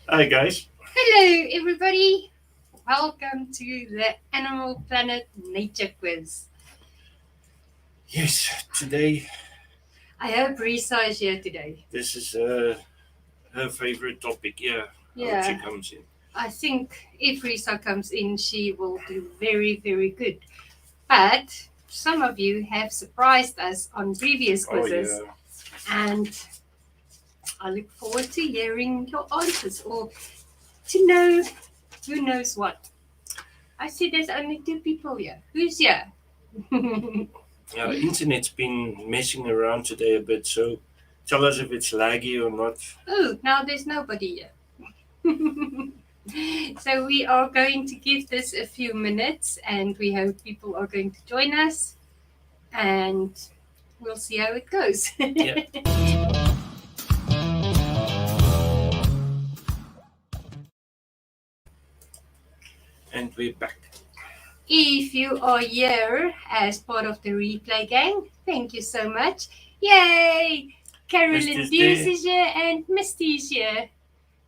Hi guys. Hello, everybody. Welcome to the Animal Planet Nature Quiz. Yes, today I hope Risa is here today. this is her favorite topic. Yeah, I hope she Yeah, comes in. I think if Risa comes in, she will do very, very good. But some of you have surprised us on previous Oh quizzes, yeah. and I look forward to hearing your answers or to know who knows what. I see there's only two people here. Who's here? Internet's been messing around today a bit, so tell us if it's laggy or not. Oh, now there's nobody here. So we are going to give this a few minutes and we hope people are going to join us and we'll see how it goes. Yeah, and we're back. If you are here as part of the replay gang, thank you so much. Yay! Carolyn Mister's Dews there. is here and Misty is here.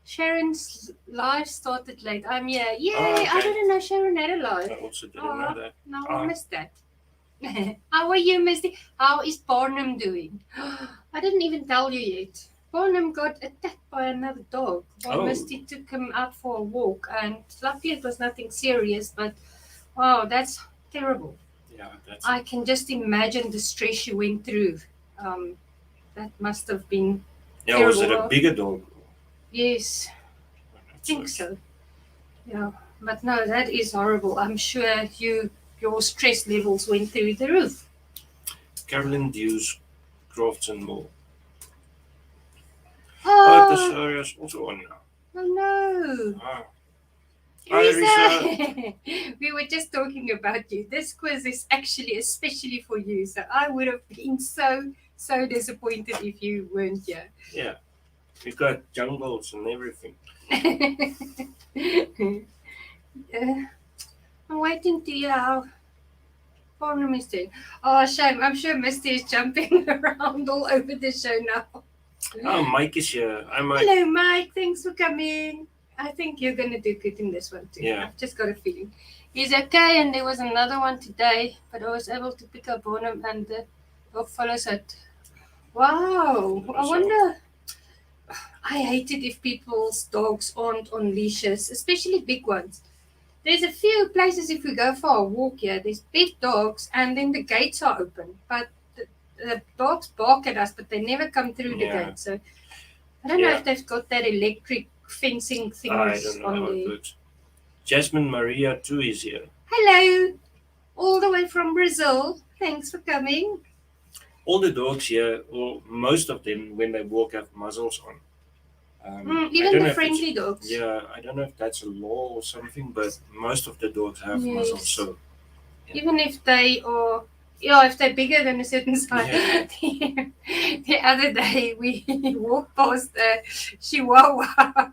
Sharon's live started late. I'm here. Oh, Yay! I okay. didn't know Sharon had a I live. also didn't know Oh, that. now I Ah, missed that. How are you, Misty? How is Barnum doing? I didn't even tell you yet. Barnum got attacked by another dog while oh, Misty took him out for a walk, and luckily it was nothing serious, but wow, that's terrible. yeah, that's I can just imagine the stress you went through. Um, that must have been yeah. Was terrible. it a Well, bigger dog? yes, I'm I not so think sure. so. Yeah, but no, that is horrible. I'm sure your stress levels went through the roof. Carolyn Dews, Crofts and more. Oh, the Oh, show is also on now. oh no. Ah, hi Risa. Risa, we were just talking about you. This quiz is actually especially for you. So I would have been so disappointed if you weren't here. Yeah, we got jungles and everything. Yeah, I'm waiting to hear how Barnum is doing. Oh, shame. I'm sure Misty is jumping around all over the show now. Oh, Mike is here. Hi, Mike. Hello, Mike. Thanks for coming. I think you're going to do good in this one too. Yeah. I've just got a feeling. He's okay, and there was another one today, but I was able to pick up on him, and the dog follows it. Wow. I So, wonder. I hate it if people's dogs aren't on leashes, especially big ones. There's a few places if we go for a walk here, there's big dogs, and then the gates are open, but the dogs bark at us, but they never come through the yeah. gate. So I don't know Yeah. if they've got that electric fencing I things don't know on how it there. works. Jasmine Maria too is here. Hello, all the way from Brazil. Thanks for coming. All the dogs here, or most of them, when they walk, have muzzles on. I Even don't the know if it's friendly dogs. yeah. I don't know if that's a law or something, but most of the dogs have muzzles. Yes. So yeah. Even if they are, yeah, if they're bigger than a certain size. Yeah. The other day we walked past a chihuahua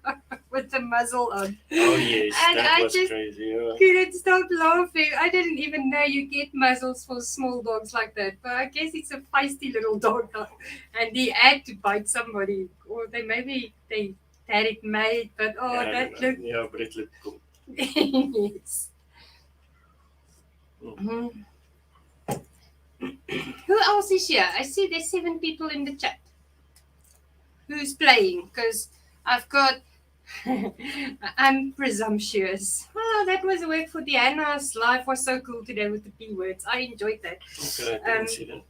with the muzzle on. Oh yes, And that I was just crazy. Yeah. couldn't stop laughing. I didn't even know you get muzzles for small dogs like that. But I guess it's a feisty little dog. And he had to bite somebody. Or they had it made. But Yeah, oh, I don't that know. looked. Yeah, but it looked cool. Yes. Mm. Mhm. Who else is here? I see there's 7 people in the chat. Who's playing? Because I've got. I'm presumptuous. Oh, that was a work for Diana's life was so cool today with the P words. I enjoyed that. Okay, I didn't see that.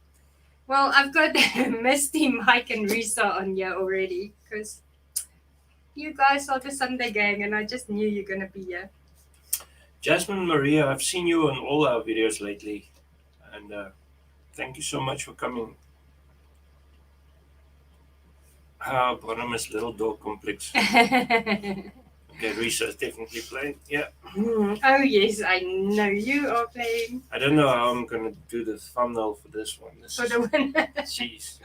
Well, I've got Misty, Mike, and Risa on here already because you guys are the Sunday gang, and I just knew you're gonna be here. Jasmine Maria, I've seen you on all our videos lately, and thank you so much for coming. Ah, Barnum's little dog complex. Okay, Risa is definitely playing. Yeah. Oh yes, I know you are playing I don't know how I'm gonna do the thumbnail for this one. This for is the one. jeez.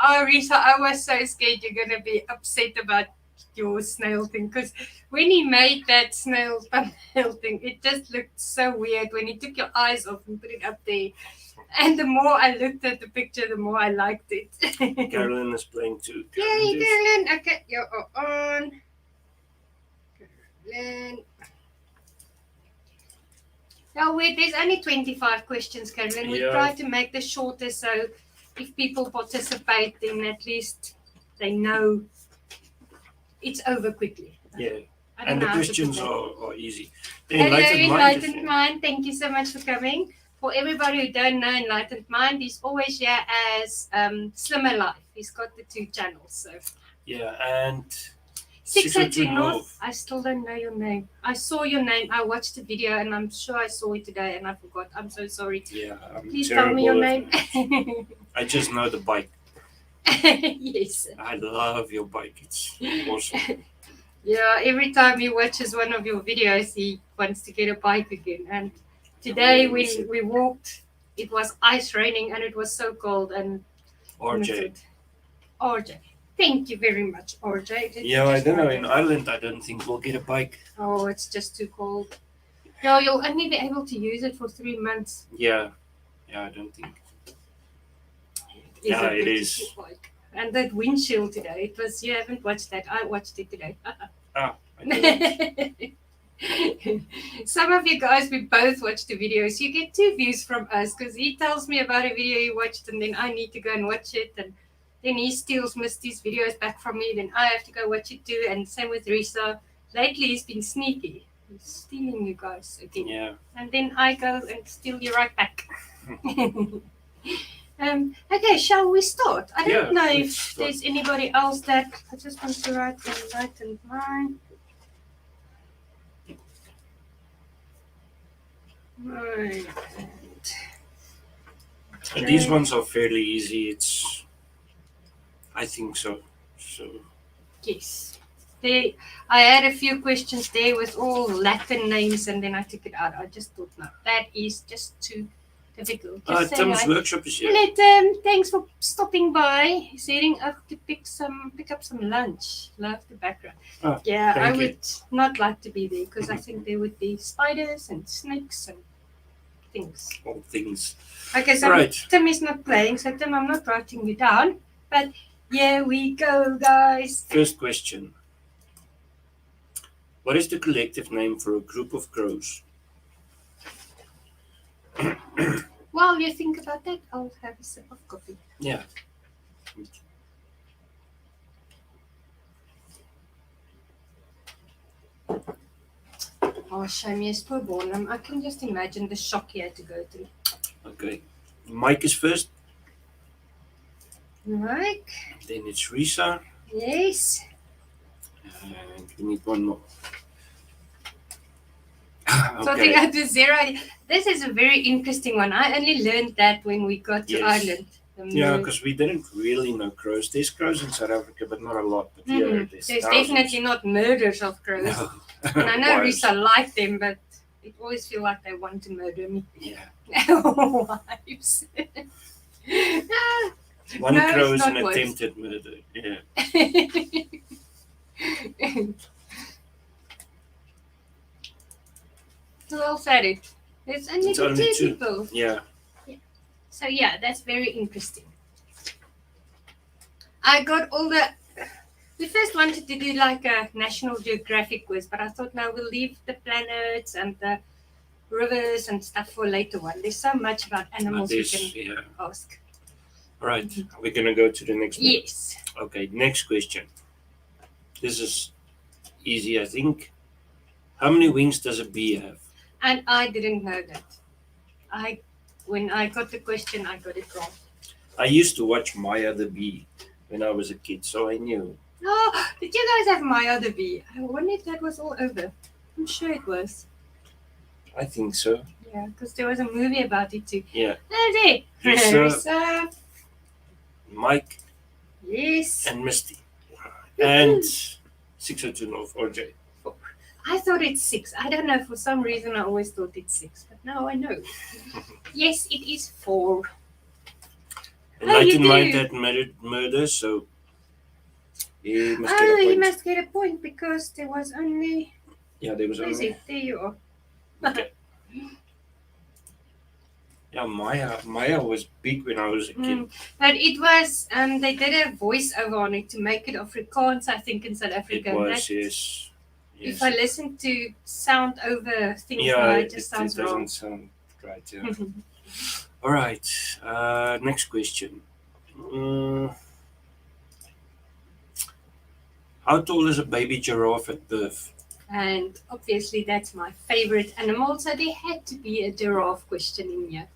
Oh, Risa, I was so scared you're gonna be upset about your snail thing because when he made that snail thumbnail thing, it just looked so weird when he took your eyes off and put it up there. And the more I looked at the picture, the more I liked it. Carolyn is playing too. Yay, Carolyn, Carolyn! Okay, you're on. And now there's only 25 questions, Carolyn. We Yeah. try to make this shorter so if people participate, then at least they know it's over quickly. Yeah. I don't And know the how to put questions that. are easy. The Hello, Enlightened Enlightened Mind. Mind. Thank you so much for coming. For everybody who don't know Enlightened Mind, he's always here as Slimmer Life. He's got the 2 channels. So Yeah, and 602 602 North. North. I still don't know your name. I saw your name. I watched the video and I'm sure I saw it today and I forgot. I'm so sorry. Yeah, I'm Please tell me your terrible name. at- I just know the bike. Yes. I love your bike. It's awesome. Yeah, every time he watches one of your videos, he wants to get a bike again. And today Yeah, we when should. we walked, it was ice raining and it was so cold. And RJ. RJ. Thank you very much, RJ. Did you Yeah, I just don't know. write In it? Ireland, I don't think we'll get a bike. Oh, it's just too cold. No, you'll only be able to use it for 3 months. Yeah, I don't think. Is Yeah, a it beautiful is. bike. And that windshield today, it was, you haven't watched that. I watched it today. I don't. Some of you guys, we both watched the videos. You get 2 views from us because he tells me about a video he watched and then I need to go and watch it. And then he steals Misty's videos back from me. Then I have to go watch it too. And same with Risa. Lately, he's been sneaky. He's stealing you guys again. Yeah. And then I go and steal you right back. Okay, shall we start? I don't Yeah, know let's if start. there's anybody else that I just want to write Enlightened Mind. Right. And these ones are fairly easy. I think so. So Yes. I had a few questions there with all Latin names and then I took it out. I just thought, no, that is just too difficult. Just say Tim's hi. workshop is here. Hello, Tim. Thanks for stopping by. He's heading up to pick up some lunch. Love the background. Oh, Yeah, I thank you. would not like to be there because I think there would be spiders and snakes and things. All things. Okay, so Right. Tim is not playing, so Tim, I'm not writing you down. But here we go, guys. First question. What is the collective name for a group of crows? While you think about that, I'll have a sip of coffee. Yeah. Oh, shame, yes, poor Bonham. I can just imagine the shock he had to go through. Okay. Mike is first. Mike, Then it's Risa. yes. And we need one more. Sorting Okay. out the 0. This is a very interesting one. I only learned that when we got to Yes. Ireland. The Yeah, moon. because we didn't really know crows. There's crows in South Africa, but not a lot. But here, Mhm. there's There's thousands. definitely not murders of crows. No. And I know Wives. Risa like them, but it always feel like they want to murder me. Yeah. Wives. Ah, One No, crow it's is an not wives. attempted murder. Yeah. Who else had it? There's only It's the only 2 2. people. Yeah. So yeah, that's very interesting. I got all the. We first wanted to do like a National Geographic quiz, but I thought no, we'll leave the planets and the rivers and stuff for later on. There's so much about animals we There's, can yeah. ask. Right. We're going to go to the next one. Yes. Okay, next question. This is easy, I think. How many wings does a bee have? And I didn't know that. When I got the question, I got it wrong. I used to watch Maya the Bee when I was a kid, so I knew. Oh, did you guys have My Other Bee? I wonder if that was all over. I'm sure it was. I think so. Yeah, because there was a movie about it too. Yeah. That's it. Risa. Risa. Mike Yes. and Misty. And 602 North, RJ. I thought it's 6. I don't know. For some reason, I always thought it's 6. But now I know. Yes, it is 4. Enlightened you Mind do. had murder, so he must Oh, get a you point. must get a point because there was only. Yeah, there was Where is only. it? There you are. Yeah, Maya was big when I was a kid. But it was. They did a voiceover on it to make it Afrikaans, I think, in South Africa. It and was, that yes. Yes. If I listen to sound over things, Yeah, it just sounds doesn't wrong. sound right. Yeah. All right. Next question. How tall is a baby giraffe at birth? And obviously, that's my favorite animal, so there had to be a giraffe question in here.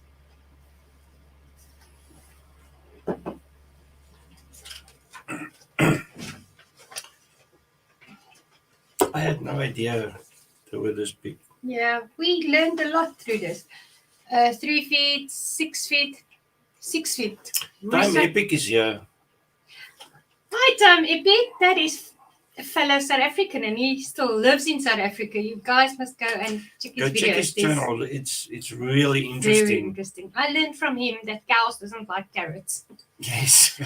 I had no idea they were this big. Yeah, we learned a lot through this. 3 feet, 6 feet, 6 feet. Time Epic is here. Hi, Time Epic. That is a fellow South African, and he still lives in South Africa. You guys must go and check his Go videos. check his There's channel. It's really very interesting. interesting. I learned from him that cows doesn't like carrots. Yes.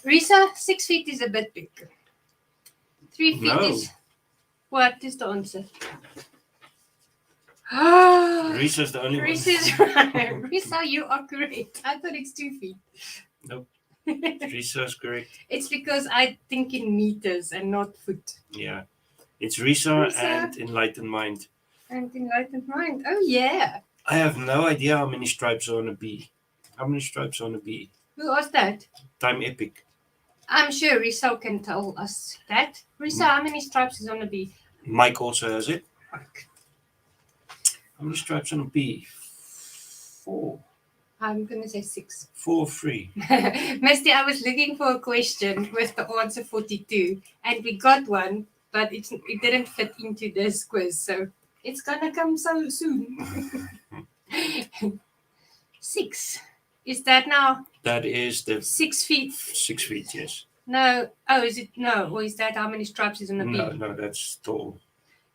Risa, 6 feet is a bit big. 3 feet No. is. What is the answer? Risa's the only one. Risa's right. Risa, you are correct. I thought it's 2 feet. Nope. Risa's correct. It's because I think in meters and not foot. Yeah. It's Risa, Risa. and Enlightened Mind. And enlightened mind. Oh yeah. I have no idea how many stripes are on a bee. How many stripes are on a bee? Who asked that? Time Epic. I'm sure Risa can tell us that. Risa, how many stripes is on a bee? Mike also has it. How many stripes on a bee? 4. I'm gonna say 6. 4 or 3. Misty, I was looking for a question with the answer 42, and we got one, but it didn't fit into this quiz, so it's gonna come so soon. 6. Is that now That is the 6 feet? 6 feet, yes. No. Oh, is it no? Or is that how many stripes is on a bee? No, that's tall.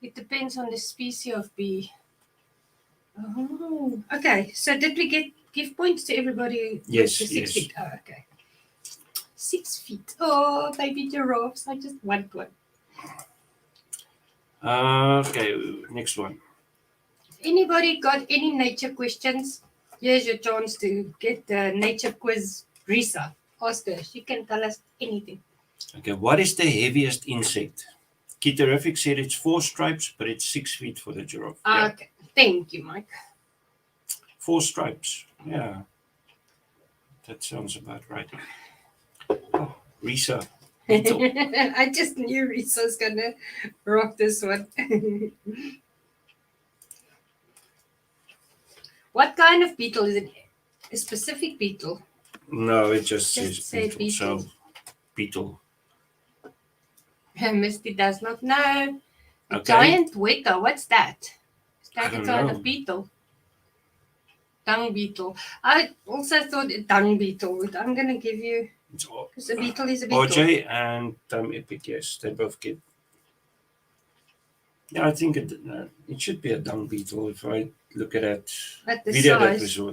It depends on the species of bee. Oh, okay. So did we give points to everybody? with Yes, the 6 yes. feet. Oh, okay. 6 feet. Oh, baby giraffes. I just want one. Okay, next one. Anybody got any nature questions? Here's your chance to get the nature quiz. Risa, ask her. She can tell us anything. Okay, what is the heaviest insect? Keterific said it's 4 stripes, but it's 6 feet for the giraffe. Yeah. Okay. Thank you, Mike. 4 stripes. Yeah. That sounds about right. Oh, Risa. Beetle. I just knew Risa's gonna rock this one. What kind of beetle is it? A specific beetle? No, it just Just says say beetle. So, beetle. Misty does not know. A Okay. giant weta. What's that? Is I that a don't kind know. of beetle? Dung beetle. I also thought a dung beetle. But I'm gonna give you It's because a beetle is a beetle. RJ and Time Epic, yes. They both get. Yeah, I think it should be a dung beetle if I look at that At the video that we size. saw.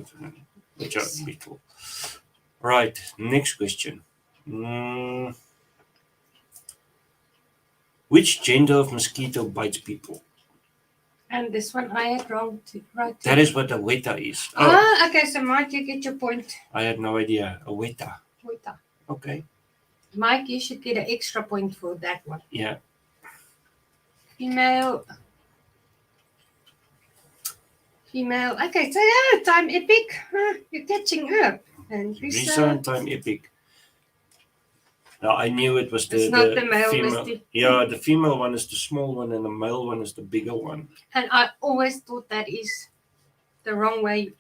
A giant beetle. Right, next question. Which gender of mosquito bites people? And this one I had wrong to right. That is what a weta is. Oh, Ah, okay. So Mike, you get your point. I had no idea. A weta. Weta. Okay. Mike, you should get an extra point for that one. Yeah. Female. Okay, so yeah, Time Epic. You're catching up. And Risa and Time Epic. Now I knew it was It's not the male, female. Misty. Yeah, the female one is the small one and the male one is the bigger one. And I always thought that is the wrong way.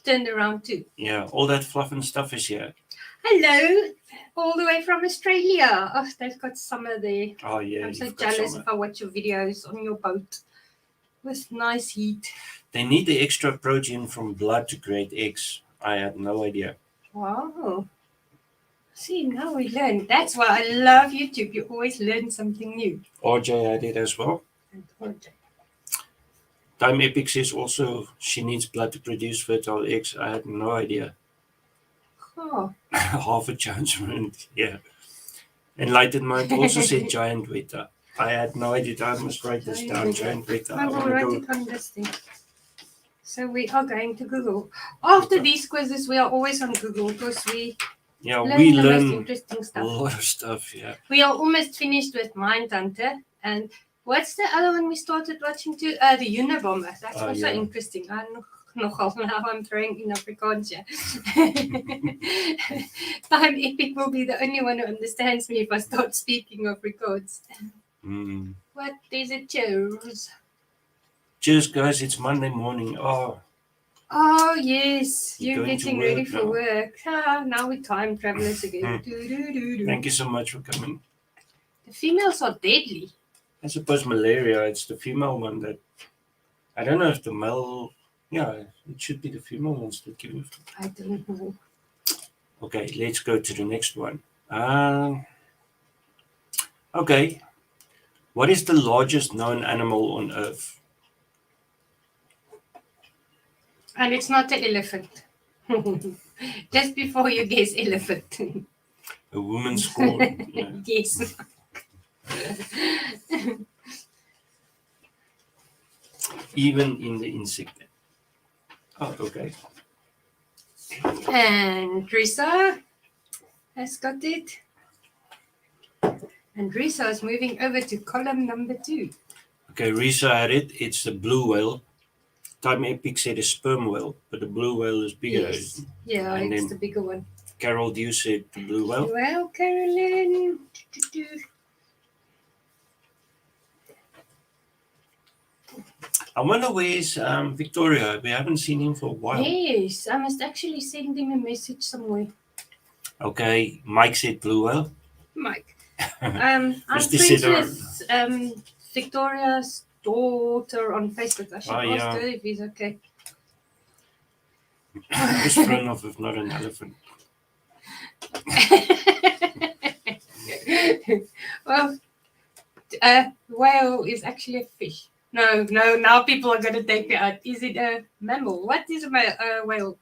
Turned around too. Yeah, all that fluff and stuff is here. Hello, all the way from Australia. Oh, they've got summer there. Oh yeah. I'm so you've got jealous summer. if I watch your videos on your boat with nice heat. They need the extra protein from blood to create eggs. I had no idea. Wow. See, now we learn. That's why I love YouTube. You always learn something new. RJ had it as well. And RJ. Time Epic says also she needs blood to produce fertile eggs. I had no idea. Oh, Half a chance. Yeah. Enlightened Mind also said giant weta. I had no idea. I must write this down. Giant weta. I I will want to write go. it on this thing. So we are going to Google. After these quizzes, we are always on Google because we Yeah, learn we the most learn interesting a stuff. lot of stuff. Yeah. We are almost finished with Mindhunter, and What's the other one we started watching too? The Unabomber. That's Oh, also yeah. interesting. Nogal, now I'm throwing in Afrikaans. Yeah. Time Epic will be the only one who understands me if I start speaking Afrikaans. Mm. What is it, Joe's? Cheers, guys. It's Monday morning. Oh, Oh, yes. You're You're going to getting ready work for now. work. Now we time travelers again. thank you so much for coming. The females are deadly. I suppose malaria, it's the female one that. I don't know if the male. Yeah, it should be the female ones that give it. I don't know. Okay, let's go to the next one. Okay. What is the largest known animal on Earth? And it's not an elephant. Just before you guess elephant. A woman's corn. Yeah. Yes. Even in the insect. Oh, okay. And Risa has got it. And Risa is moving over to column number 2. Okay, Risa had it. It's the blue whale. Time Epic said a sperm whale, but the blue whale is bigger. Yes. Yeah, And it's then- the bigger one. Carol, you said the blue whale. Well, Carolyn. I wonder where's Victoria. We haven't seen him for a while. Yes, I must actually send him a message somewhere. Okay, Mike said blue whale. Mike. I'm Mr. friends Sidor. with Victoria's daughter on Facebook. I should Oh, ask yeah. her if he's okay. I was thrown off if not an elephant. Well, whale is actually a fish. No, now people are going to take me out. Is it a mammal? What is a whale?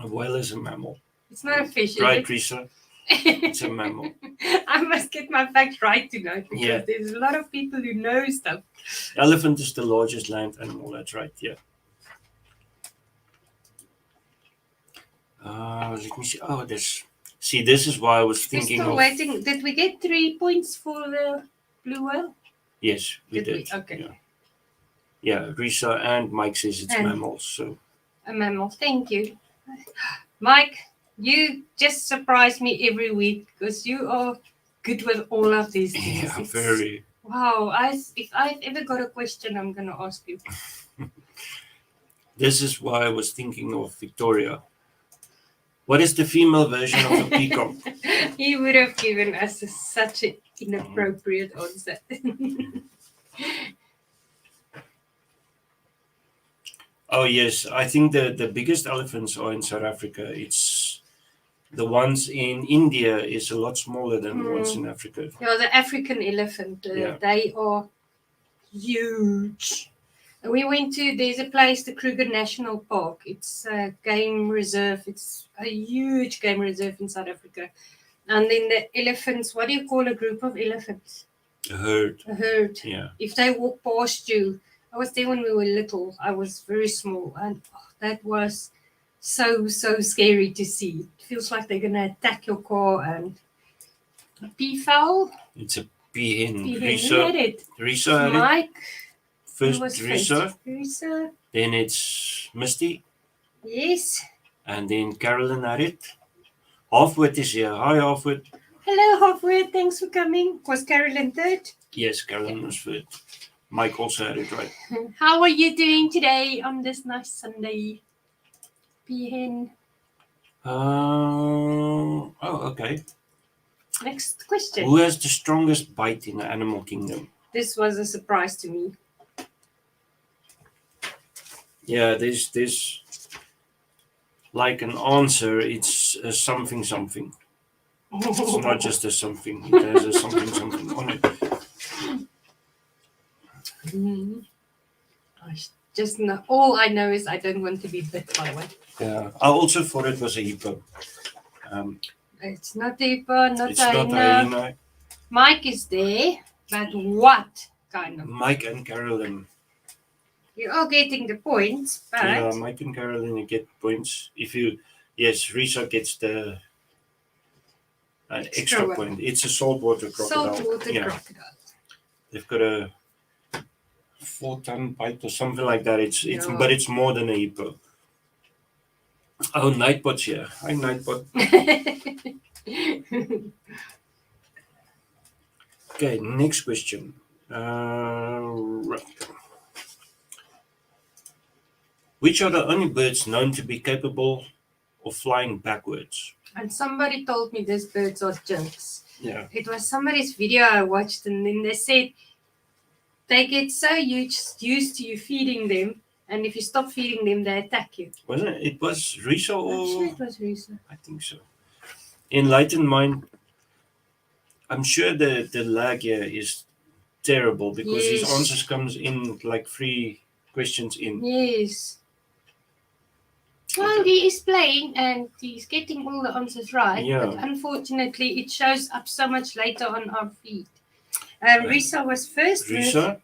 A whale is a mammal. It's not a fish, is Right, it? Risa? It's a mammal. I must get my facts right tonight because Yeah. there's a lot of people who know stuff. Elephant is the largest land animal. That's right, yeah. Let me see. Oh, this. See, this is why I was We're thinking still of. waiting. Did we get 3 points for the blue whale? Yes, we Did we? did. Okay. Yeah. Yeah, Risa and Mike says it's And- mammals. So A mammal. Thank you. Mike, you just surprise me every week because you are good with all of these things. yeah, It's- very. Wow. If I've ever got a question, I'm going to ask you. This is why I was thinking of Victoria. What is the female version of a peacock? He would have given us such an inappropriate answer. Oh yes, I think the biggest elephants are in South Africa. It's the ones in India is a lot smaller than the ones in Africa. Yeah, the African elephant, Yeah. they are huge. We went to, there's a place, the Kruger National Park. It's a game reserve. It's a huge game reserve in South Africa. And then the elephants, what do you call a group of elephants? A herd. A herd. Yeah. If they walk past you, I was there when we were little. I was very small. And that was so scary to see. It feels like they're going to attack your car. And peafowl. It's a peahen. Who had it? Risa had it. Mike. Who First was Risa, first? Risa. then it's Misty, Yes. and then Carolyn had it. Halfwit is here. Hi, Halfwit. Hello, Hofwood. Thanks for coming. Was Carolyn third? Yes, Carolyn was first. Mike also had it right. How are you doing today on this nice Sunday? Peahen. Oh, okay. Next question. Who has the strongest bite in the animal kingdom? This was a surprise to me. Yeah, there's like an answer. It's a something. It's not just a something. It has a something on it. Just know, all I know is I don't want to be bit by one. Yeah, I also thought it was a hippo. It's not Deepa, not It's not a Aina. hyena. Mike is there, but what kind of? Mike and Carolyn. You are getting the points, but Yeah, Mike and Carolyn get points. Yes, Risa gets the an Extra extra one. point. It's a saltwater crocodile. saltwater Yeah, crocodile. they've got a 4-ton bite or something like that. It's Yeah. but it's more than a hippo. Oh, Nightbot's here. Hi, Nightbot. Okay, next question. Right. Which are the only birds known to be capable of flying backwards? And somebody told me these birds are jinx. Yeah. It was somebody's video I watched, and then they said they get so used to you feeding them, and if you stop feeding them, they attack you. Wasn't it? It was Risa I'm sure or it was Risa. I think so. Enlightened Mind. I'm sure the lag here is terrible because his Yes. answers comes in like 3 questions in. Yes. Well, he is playing and he's getting all the answers right, Yeah. but unfortunately, it shows up so much later on our feed. Risa was first. Risa,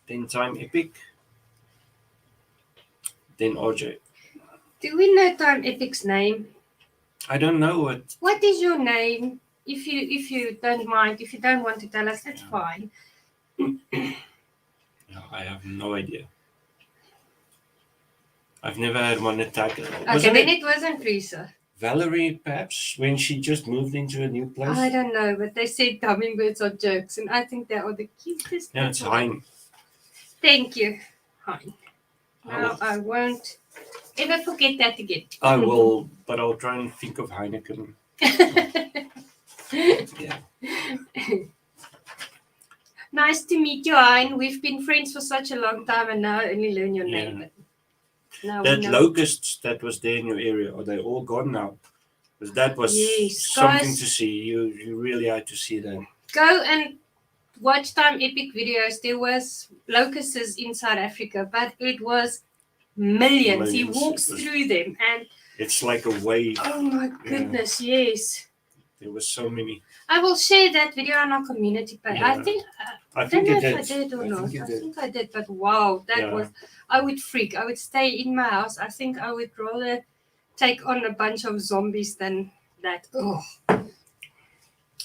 then Time Epic, then RJ. Do we know Time Epic's name? I don't know what. What is your name? If you don't mind, if you don't want to tell us, that's Yeah. fine. No, I have no idea. I've never had one attack. Okay, Wasn't then it it wasn't Risa. Valerie, perhaps, when she just moved into a new place? I don't know, but they said hummingbirds are jokes, and I think they are the cutest. Yeah, it's little- Hein. Thank you, Hein. I Now will- I won't ever forget that again. I will, but I'll try and think of Heineken. Yeah. Nice to meet you, Hein. We've been friends for such a long time, and now I only learn your name. But now we That know. locusts that was there in your area, are they all gone now? Because that was Yes, something guys. to see. You really had to see that. Go and watch Time Epic videos. There was locusts in South Africa, but it was millions. He Millions. walks It was- through them, and It's like a wave. oh my goodness, yes. There was so many. I will share that video on our community page. I Yeah. think I I don't think know you if did. I did or I not. think you I did. think I did, but wow, that Yeah. was. I would freak. I would stay in my house. I think I would rather take on a bunch of zombies than that. Oh.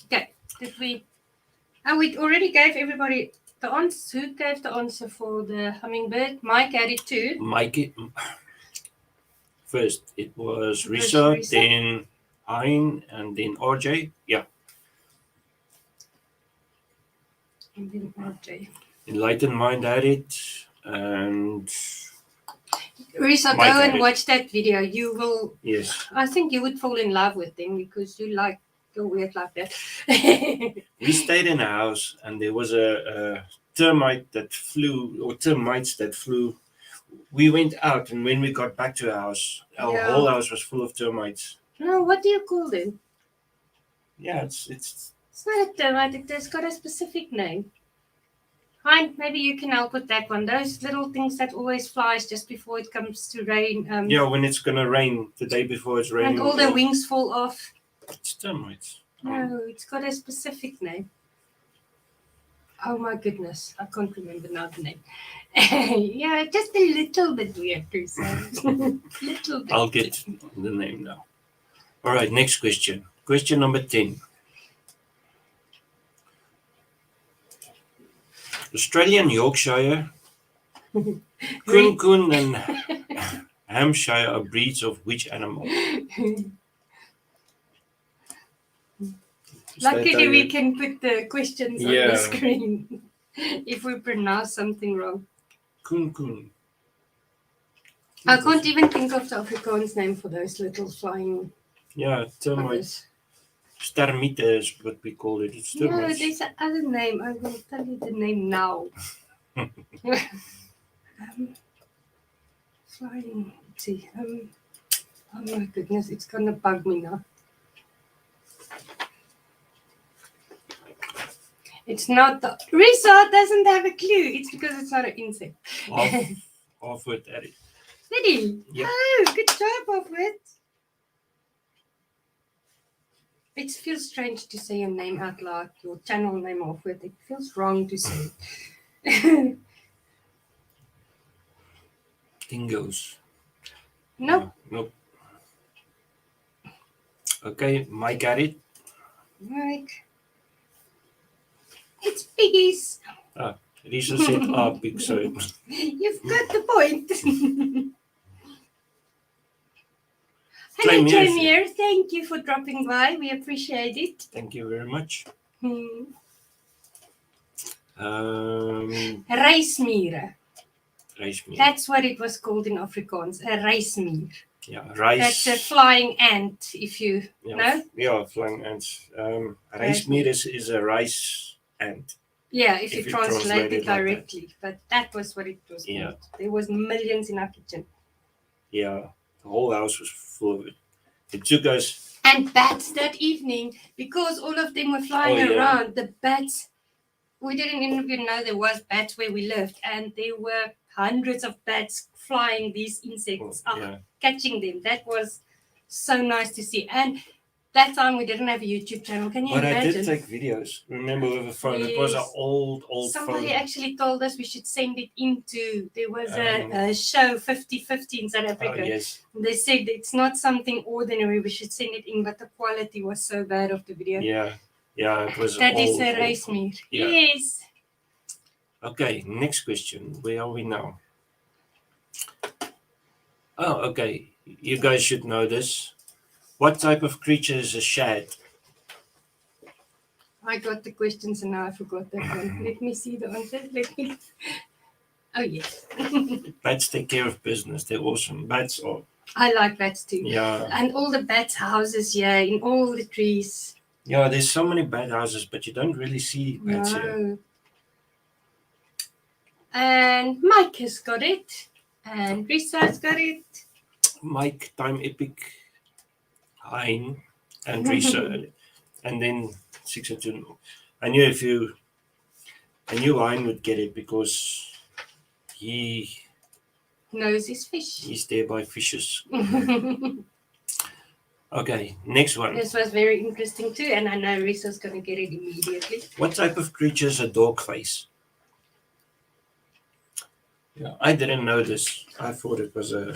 Okay, did we? Oh, we already gave everybody the answer. Who gave the answer for the hummingbird? Mike had it too. Mikey. First, it was It was Risa, Risa. then Hein, and then RJ. Yeah. And then RJ. Enlightened Mind had it. And Risa, Mike go had and it. watch that video. You will. yes, I think you would fall in love with them because you like you're weird like that. we stayed in a house and there was a termite that flew, or termites that flew. We went out, and when we got back to our house, our Yeah. whole house was full of termites. No, what do you call them? Yeah, it's It's not a termite. It has got a specific name. Hein, maybe you can help with that one. Those little things that always flies just before it comes to rain. yeah, when it's gonna rain the day before it's raining. And all the wings fall off. It's termites. No, it's got a specific name. Oh my goodness, I can't remember now the name. Yeah, just a little bit weird, Teresa. Little bit. I'll get the name now. All right, next question. Question number 10. Australian Yorkshire, Coon Coon, and Hampshire are breeds of which animal? Luckily, we can put the questions on Yeah. the screen if we pronounce something wrong. Coon Coon. I can't even think of the Afrikaans name for those little flying Yeah, termites. buggers. Stermite is what we call it. It's No, termites. there's another name. I will tell you the name now. Flying. Let's see. Oh my goodness, it's gonna bug me now. It's not the Risa doesn't have a clue. It's because it's not an insect. Half word at it. Did he? Yep. Oh, good job of it. It feels strange to say your name out loud, your channel name off it. It feels wrong to say it. Dingoes. Nope. Nope. Okay, Mike got it. Mike. It's piggies. Lisa said big, so You've got the point. Claim Hello, here. Jamir. Thank you for dropping by. We appreciate it. Thank you very much. Reismiere. Reismier. That's what it was called in Afrikaans. A reismier. Yeah, rice. That's a flying ant, if you know. Yeah, flying ants. Reismier is a rice ant. Yeah, if you translate translate it it like directly. But that was what it was Yeah. called. There was millions in our kitchen. Yeah, the whole house was full of it. It took us. And bats that evening, because all of them were flying Oh, yeah. around, the bats, we didn't even know there was bats where we lived. And there were hundreds of bats flying these insects up, Yeah. catching them. That was so nice to see. And that time we didn't have a YouTube channel. Can you But imagine? I did take videos. Remember with a phone? It was an Yes. old Somebody phone. actually told us we should send it into. There was a show 50-50 in South Oh, Africa. yes. They said it's not something ordinary. We should send it in, but the quality was so bad of the video. Yeah. Yeah, it was That is old, a old. race meat. Yeah. Yes. Okay, next question. Where are we now? Oh, okay. You guys should know this. What type of creature is a shad? I got the questions and now I forgot that one. Let me see the answer. Let me. Oh, yes. Bats take care of business. They're awesome. Bats are. I like bats too. Yeah. And all the bats' houses here in all the trees. Yeah, there's so many bat houses, but you don't really see bats here. No. And Mike has got it. And Risa's got it. Mike, Time Epic, Hein, and Risa. And then 6 and 2. I knew Hein would get it because he Knows his fish. he's there by fishes. Okay, next one. This was very interesting too, and I know Risa's going to get it immediately. What type of creature is a dog face? Yeah, I didn't know this. I thought it was a.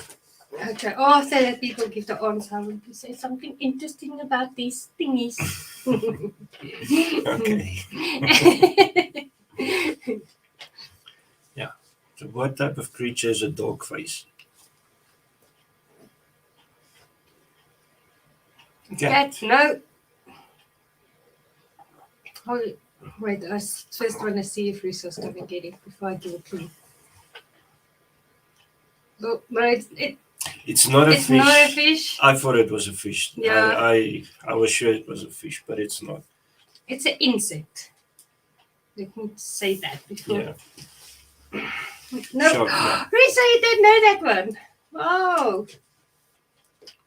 Okay, after that people give the answer, I want to say something interesting about these thingies. Okay. So, what type of creature is a dog face? Okay. Cat, no. Oh, wait, I first want to see if Risa's going to get it before I give a clue. Oh, but It's not a it's fish. not a fish. I thought it was a fish. Yeah. I was sure it was a fish, but it's not. It's an insect. Let me say that before. Yeah. No, Shark, no. Risa, you didn't know that one. Oh,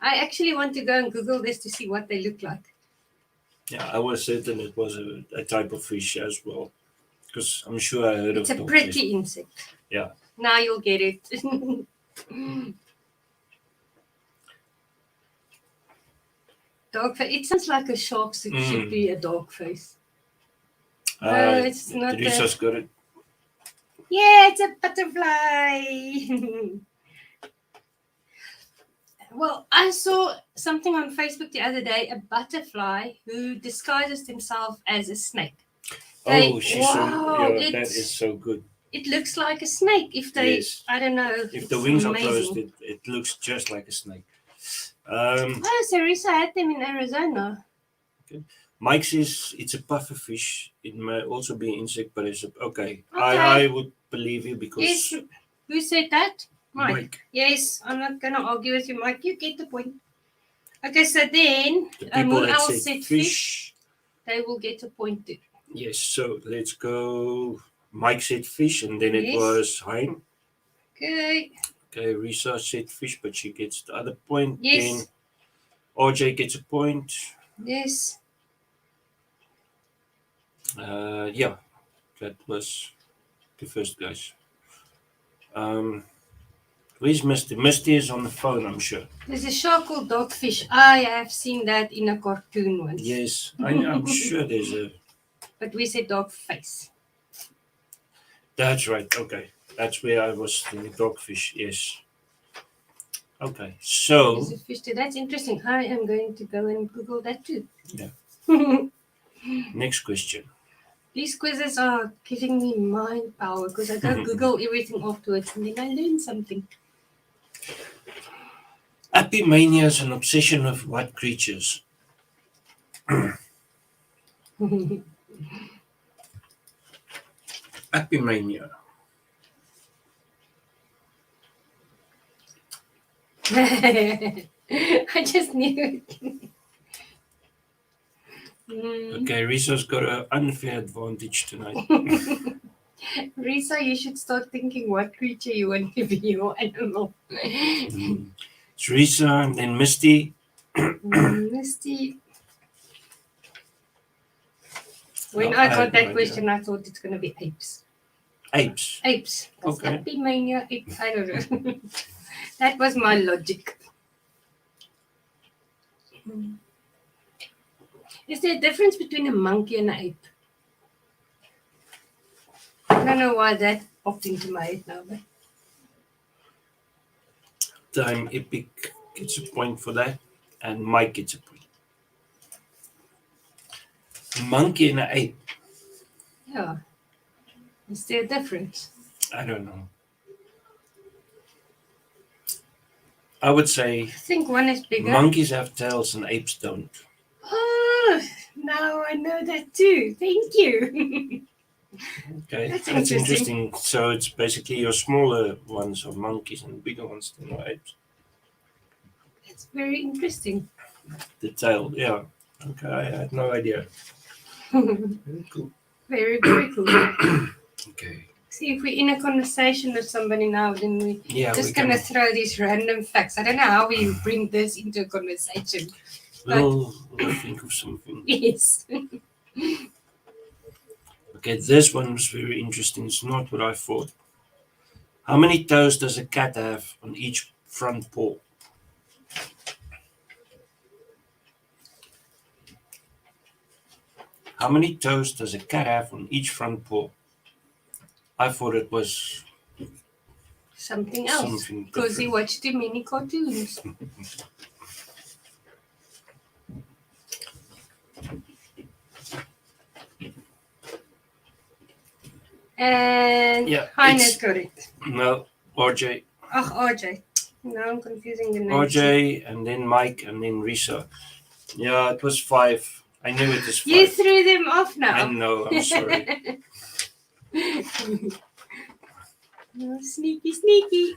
I actually want to go and Google this to see what they look like. Yeah, I was certain it was a type of fish as well, because I'm sure I heard It's of a dogfish. pretty insect. Yeah. Now you'll get it. Dog face. It sounds like a shark should be a dog face. No, it's not. Risa's got it. Yeah, it's a butterfly. Well, I saw something on Facebook the other day, a butterfly who disguises himself as a snake. Oh, she's wow, so, yeah, that it's- is so good. It looks like a snake if they, Yes. I don't know. If the it's wings amazing. are closed, it looks just like a snake. Oh, so Risa had them in Arizona. Mike says it's a pufferfish. It may also be an insect, but it's okay. Okay. I would believe you because Yes. Who said that? Mike. Mike. Yes, I'm not going to argue with you, Mike. You get the point. Okay, so then The people who that else said said fish. fish? They will get a point too. Yes, so let's go. Mike said fish, and then it Yes. was Hein. Okay. Okay, Risa said fish, but she gets the other point. Yes. Then RJ gets a point. Yes. Yeah, that was the first guys. Where's Misty? Misty is on the phone, I'm sure. There's a shark called dogfish. I have seen that in a cartoon once. Yes, I'm sure there's a. But we said dog face. That's right. Okay, that's where I was thinking dogfish. Yes. Okay, so There's a fish too. That's interesting. I am going to go and Google that too. Yeah. next question. These quizzes are giving me mind power because I go Google everything afterwards and then I learn something. Epimania is an obsession with what creatures? Epimania. I just knew it. Okay, Risa's got an unfair advantage tonight. Risa, you should start thinking what creature you want to be your animal. It's Risa and then Misty. Misty. When No, I I got had no that idea. question, I thought it's going to be apes. Apes. Apes. That's Okay. Epimania. I don't know. That was my logic. Is there a difference between a monkey and an ape? I don't know why that popped into my head now, but Time Epic gets a point for that, and Mike gets a point. A monkey and an ape. yeah. Is there a difference? I don't know. I would say I think one is bigger. monkeys have tails and apes don't. Oh, now I know that too. Thank you. Okay, That's that's interesting. interesting. So it's basically your smaller ones are monkeys and the bigger ones are apes. That's very interesting. The tail, yeah. Okay, I had no idea. Very cool. Very, very cool. Okay. See, if we're in a conversation with somebody now, then we're Yeah, just we going to can. throw these random facts. I don't know how we bring this into a conversation. We'll think of something. Yes. Okay, this one was very interesting. It's not what I thought. How many toes does a cat have on each front paw? How many toes does a cat have on each front paw? I thought it was Something else. something Because he different. watched too many cartoons. And Yeah, Heinous it's- got it. No, RJ. Oh, RJ. Now I'm confusing the names. RJ, and then Mike, and then Risa. Yeah, it was 5. I knew it was 5. You threw them off I now. know, I'm sorry. Oh, sneaky, sneaky.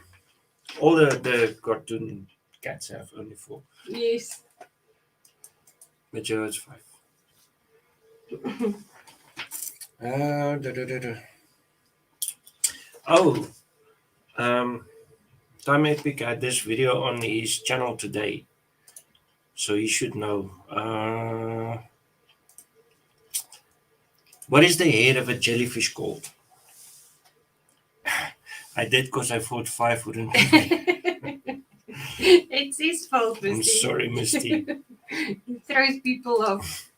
All the cartoon cats have only 4. Yes. But yeah, it's 5. Oh, Time Epic had this video on his channel today, so you should know. What is the head of a jellyfish called? I did because I thought 5 wouldn't be. It's his fault, Misty. I'm sorry, Misty. He throws people off.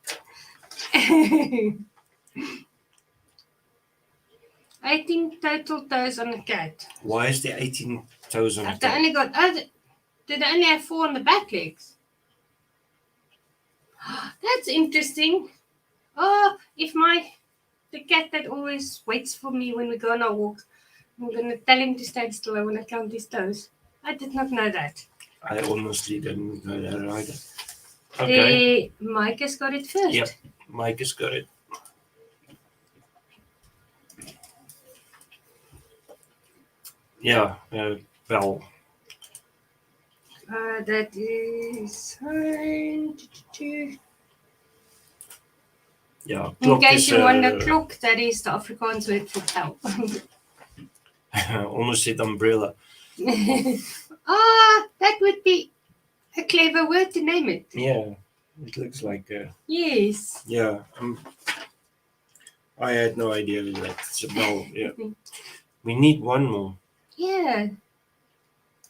I think total toes on a cat. Why is there 18 toes on Have it? they only got? Oh, did they only have 4 on the back legs? That's interesting. Oh, if the cat that always waits for me when we go on our walk, I'm gonna tell him to stand still. I want to count his toes. I did not know that. I honestly didn't know that either. Okay, Mike has got it first. Yep. Mike has got it. Yeah, well, That is. yeah. In Clock case is, you wonder, clock, that is the Afrikaans word for bell. almost said umbrella. That would be a clever word to name it. Yeah, it looks like. Yes. Yeah, I had no idea that it's a bell. Yeah, we need one more. Yeah.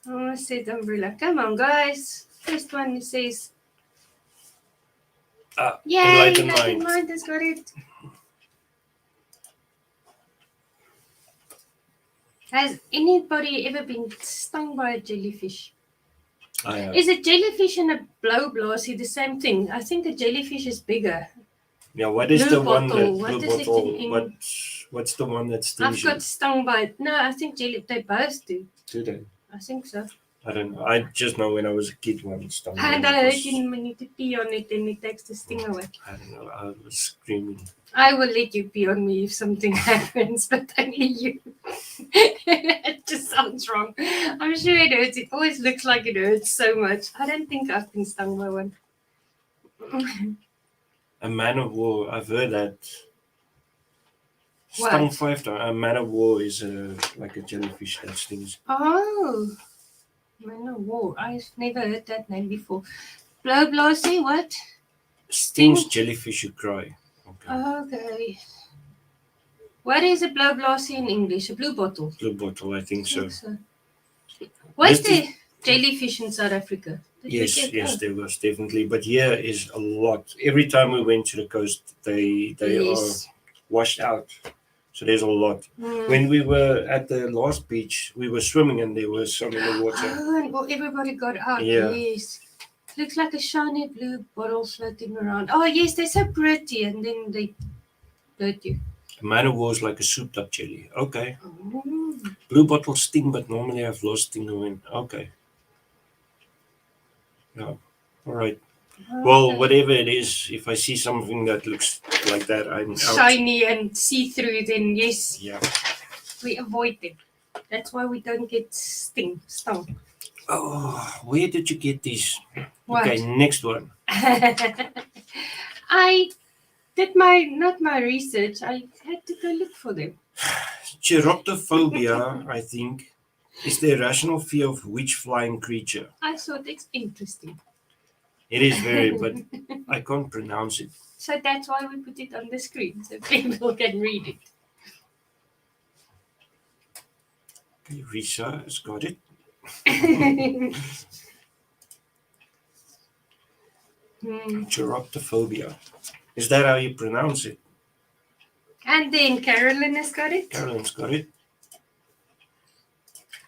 I almost said umbrella. Come on, guys. First one says. Yay! Enlightened Enlightened Mind. Mind has got it. Has anybody ever been stung by a jellyfish? I have. Is a jellyfish and a blow blasty the same thing? I think a jellyfish is bigger. Yeah, what is Blue the one bottle. that What blue is it bottle? in- What's the one that I've stings you? got stung by. No, I think they both do. Do they? I think so. I don't know. I just know when I was a kid, one stung me. And it I heard was- you when you pee on it, and it takes the sting away. I don't know. I was screaming. I will let you pee on me if something happens, but only you. It just sounds wrong. I'm sure it hurts. It always looks like it hurts so much. I don't think I've been stung by one. A man of war. I've heard that. Stung What? 5 times. A man of war is like a jellyfish that stings. Oh, Man of War. I've never heard that name before. Blow, what? Stings jellyfish, you cry. Okay. Okay. What is a blow in English? A blue bottle. Blue bottle, I think so. Was This there jellyfish in South Africa? Did we Yes, get yes, that? there was definitely. But here is a lot. Every time we went to the coast, they Yes. are washed out. So there's a lot. Mm. When we were at the last beach, we were swimming and there was some in the water. Oh, and everybody got out. Yeah. Yes. Looks like a shiny blue bottle floating around. Oh, yes, they're so pretty. And then they hurt you. A man of war is like a souped up jelly. Okay. Mm. Blue bottles sting, but normally I've lost sting when. Okay. Yeah. All right. Well, Okay. whatever it is, if I see something that looks like that, I'm out. Shiny and see-through, then yes, Yeah. we avoid them. That's why we don't get stung. Oh, where did you get these? What? Okay, next one. I did not my research. I had to go look for them. Chiroptophobia, I think, is the irrational fear of which flying creature. I thought it's interesting. It is very, but I can't pronounce it. So that's why we put it on the screen so people can read it. Okay, Risa has got it. Chiroptophobia. Is that how you pronounce it? And then Carolyn has got it. Carolyn's got it.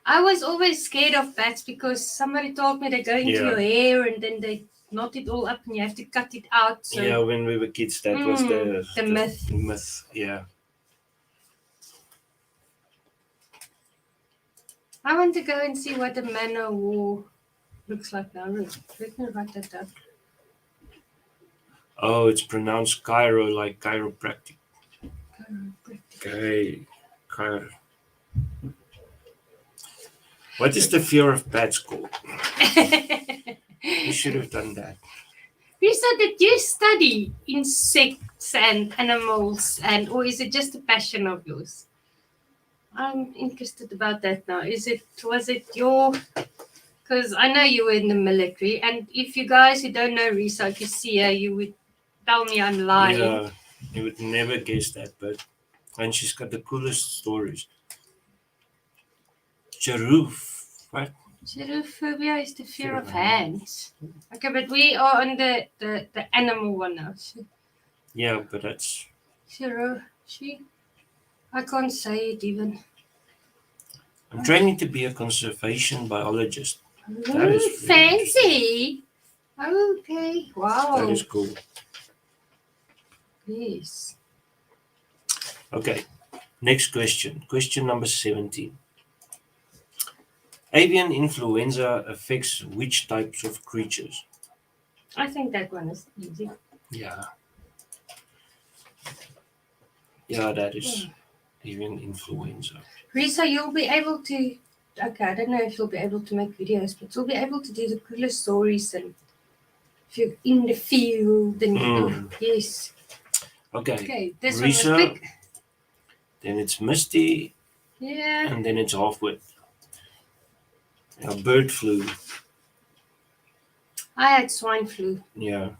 I was always scared of bats because somebody told me they go into Yeah. your hair and then they knot it all up and you have to cut it out. So Yeah, when we were kids, that was the myth. Myth, yeah. I want to go and see what a man of war looks like now. Let me write that down. Oh, it's pronounced Cairo, like chiropractic. Okay, Cairo. What is the fear of bats called? We should have done that. Risa, did you study insects and animals, or is it just a passion of yours? I'm interested about that now. Was it your? Because I know you were in the military, and if you guys who don't know Risa, if you see her, you would tell me I'm lying. Yeah, you would never guess that, and she's got the coolest stories. Jaroof, what? Xerophobia is the fear of hands. Okay, but we are on the animal one now. Yeah, but that's I can't say it even. I'm training to be a conservation biologist. That is really fancy. Okay, wow. That is cool. Yes. Okay, next question. Question number 17. Avian influenza affects which types of creatures? I think that one is easy. Yeah. Yeah, that is avian influenza. Risa, you'll be able to. Okay, I don't know if you'll be able to make videos, but you'll be able to do the coolest stories and if you're in the field and yes. Okay. Okay, this Risa, one was quick. Then it's Misty, Yeah. and then it's Halfwit. Bird flu. I had swine flu. Yeah.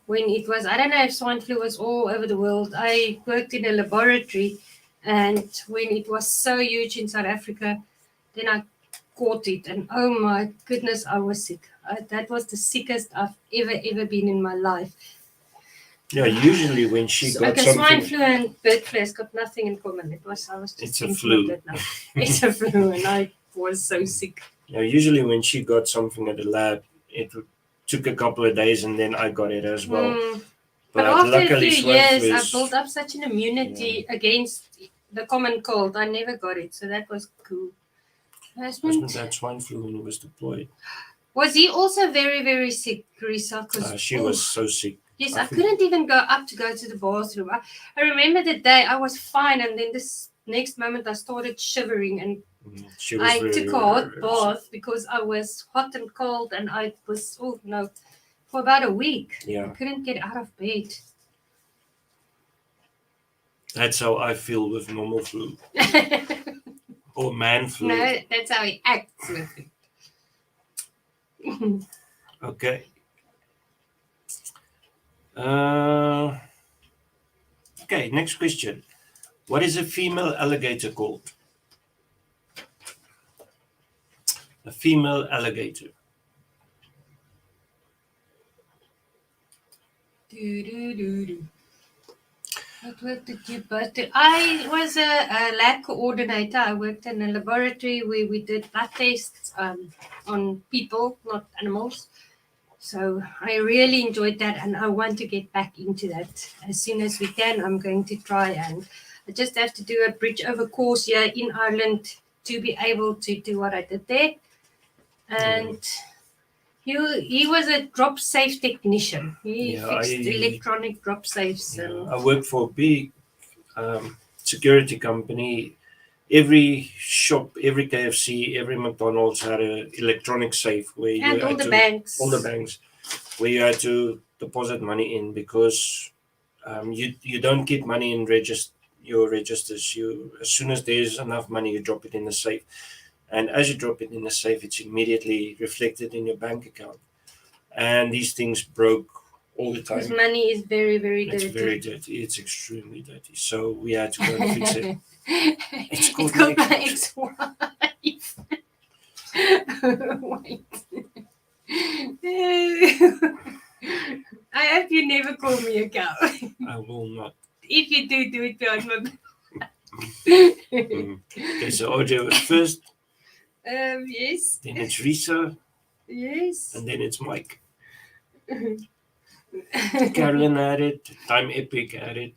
When it was, I don't know if swine flu was all over the world. I worked in a laboratory, and when it was so huge in South Africa, then I caught it, and oh my goodness, I was sick. That was the sickest I've ever been in my life. Yeah, usually when she got swine something. flu and bird flu has got nothing in common. I was just It's a thinking flu. of that now. It's a flu, and I was so sick. Yeah, usually when she got something at the lab, it took a couple of days and then I got it as well. But But after a luckily, few swine years, flu I is- built up such an immunity against the common cold. I never got it, so that was cool. Husband had swine flu when he was deployed. Was he also very, very sick, Risa? She was so sick. Yes, I I think- couldn't even go up to go to the bathroom. I remember the day I was fine, and then this next moment I started shivering, and She was I very, took a very, hot very bath because I was hot and cold, and I was for about a week. sick. Yeah, I couldn't get out of bed. that's how I feel with normal flu or man flu. No, that's how he acts with it. Okay. Okay, next question. What is a female alligator called? A female alligator. What work did you both do? I was a lab coordinator. I worked in a laboratory where we did blood tests on people, not animals. So I really enjoyed that, and I want to get back into that as soon as we can. I'm going to try, and I just have to do a bridge over course here in Ireland to be able to do what I did there. And he was a drop safe technician. He Yeah, fixed electronic drop safes. Yeah, I work for a big security company. Every shop, every KFC, every McDonald's had an electronic safe where you And all had the to, banks. all the banks, where you had to deposit money in because you don't keep money in your registers. You as soon as there's enough money, you drop it in the safe, and as you drop it in the safe, it's immediately reflected in your bank account. And these things broke all the Because time. money is very, very It's dirty. very dirty. It's extremely dirty. So we had to go and fix it. It's called called my my ex-wife. Wait. I hope you never call me a cow. I will not. If you do, do it behind my back. Okay, so OJ was first, Yes. then it's Risa, Yes. and then it's Mike. Carolyn had it, Time Epic had it,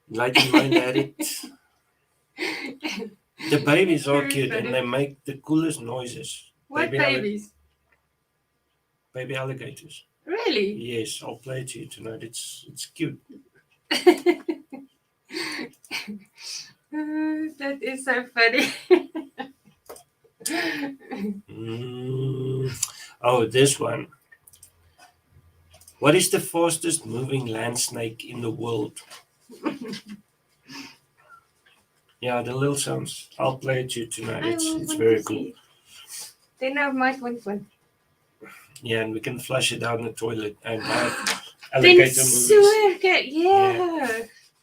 Light and Mind had it. The babies are Very cute funny. and they make the coolest noises. What Baby alli- babies? Baby alligators. Really? Yes, I'll play it to you tonight. It's cute. That is so funny. Oh, this one. What is the fastest moving land snake in the world? Yeah, the little sounds. I'll play it to you tonight. It's very cool. Then I might want one. Yeah, and we can flush it down the toilet and have Then alligator movies. Surga, yeah.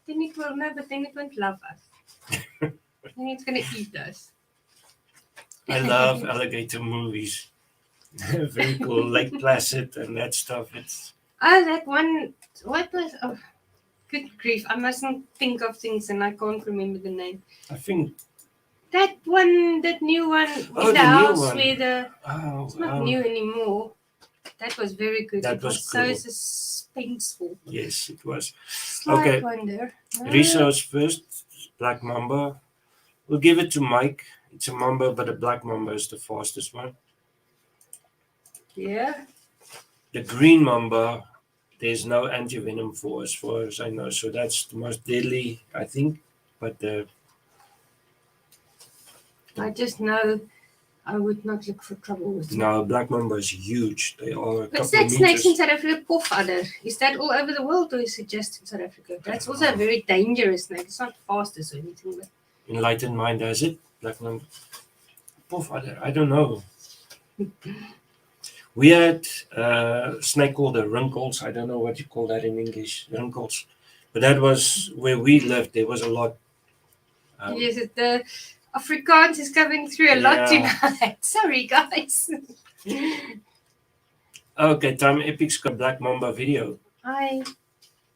Then it will no, but then it won't love us. Then it's gonna eat us. I love alligator movies. Very cool. Lake Placid and that stuff. It's Oh, that one. What was? Oh, good grief! I mustn't think of things, and I can't remember the name. I think That one, that new one, with Oh, the the new house one. where the oh it's not new anymore. That was very good. That It was was so cool. suspenseful. yes, it was. Slight Okay. wonder. Riso's first, Black Mamba. We'll give it to Mike. It's a Mamba, but a Black Mamba is the fastest one. Yeah. The Green Mamba, there's no anti-venom for as far as I know. So that's the most deadly, I think. But the I just know I would not look for trouble with them. no, Black Mamba is huge. They are a What's couple that of snakes in meters. South Africa? Pofadder. Is that all over the world or is it just in South Africa? That's also a very dangerous snake. It's not fastest or anything, but Enlightened Mind has it. Black Mamba. Pofadder, I don't know. We had a snake called the Rinkles. I don't know what you call that in English. Rinkles. But that was where we lived. There was a lot. yes, the Afrikaans is coming through a lot Yeah. tonight. Sorry, guys. Okay, Time Epic's got Black Mamba video. I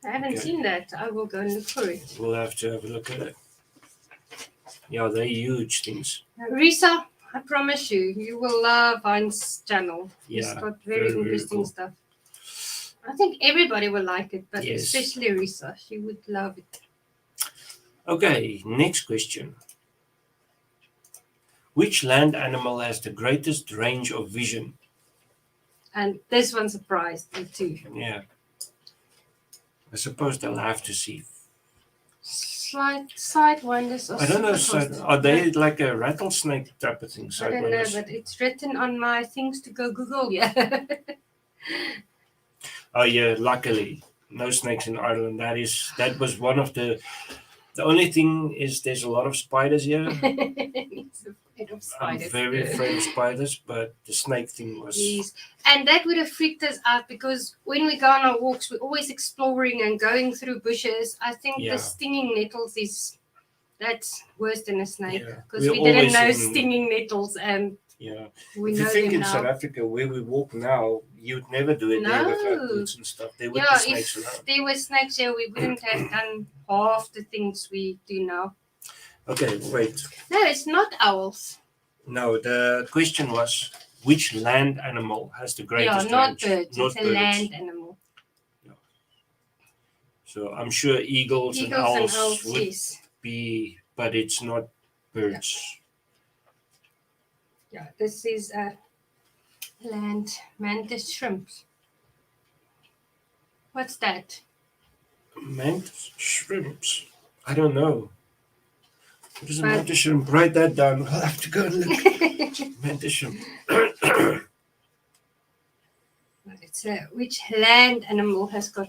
haven't Okay. seen that. I will go and look for it. We'll have to have a look at it. Yeah, they're huge things. Risa, I promise you, you will love Heinz's channel. He's Yeah, got very very, very interesting cool. stuff. I think everybody will like it, but Yes. especially Risa. She would love it. Okay, next question. Which land animal has the greatest range of vision? And this one surprised me too. Yeah. I suppose they'll have to see. Sidewinders or I don't know. supercosters. Are they like a rattlesnake type of thing? I don't know, Sidewinders? but it's written on my things to go Google. Yeah. Oh yeah, luckily no snakes in Ireland. That was one of the only thing is there's a lot of spiders here. It's afraid of I'm spiders. very afraid of spiders, but the snake thing was Yes. And that would have freaked us out because when we go on our walks, we're always exploring and going through bushes. I think Yeah. the stinging nettles that's worse than a snake Yeah. because We're we didn't always know in- stinging nettles and yeah. we If know you think them in now. South Africa where we walk now, you'd never do it there without No. boots and stuff. There would Yeah, be snakes if around. there were snakes here, we wouldn't have done half the things we do now. Okay, wait. No, it's not owls. No, the question was which land animal has the Yeah, greatest not range? birds. Not It's a birds. land animal. So I'm sure eagles and Eagles and owls owls, would yes. be, but it's not birds. Yeah, this is a land mantis shrimps. What's that? Mantis shrimps. I don't know. What is a But- mantis shrimp? Write that down. I'll have to go and look. Mantis shrimp. It's which land animal has got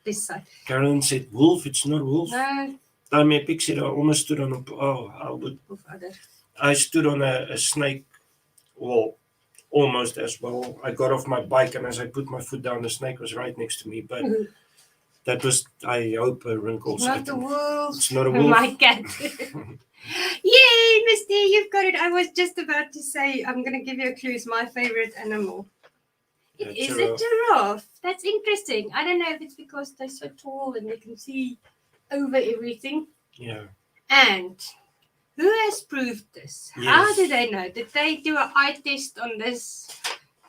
this side? Carolyn said wolf. It's not wolf. No, Daarmee ek said I almost stood on a. Oh, of other. I stood on a snake. Well, almost as well. I got off my bike, and as I put my foot down, the snake was right next to me. But that was, I hope, a wrinkle. It's not the wolf. It's not a wolf. My cat. Yay, Misty, you've got it. I was just about to say, I'm going to give you a clue. It's my favorite animal. It A is giraffe. a giraffe. That's interesting. I don't know if it's because they're so tall and they can see over everything. Yeah. And who has proved this? How Yes. do they know? Did they do an eye test on this?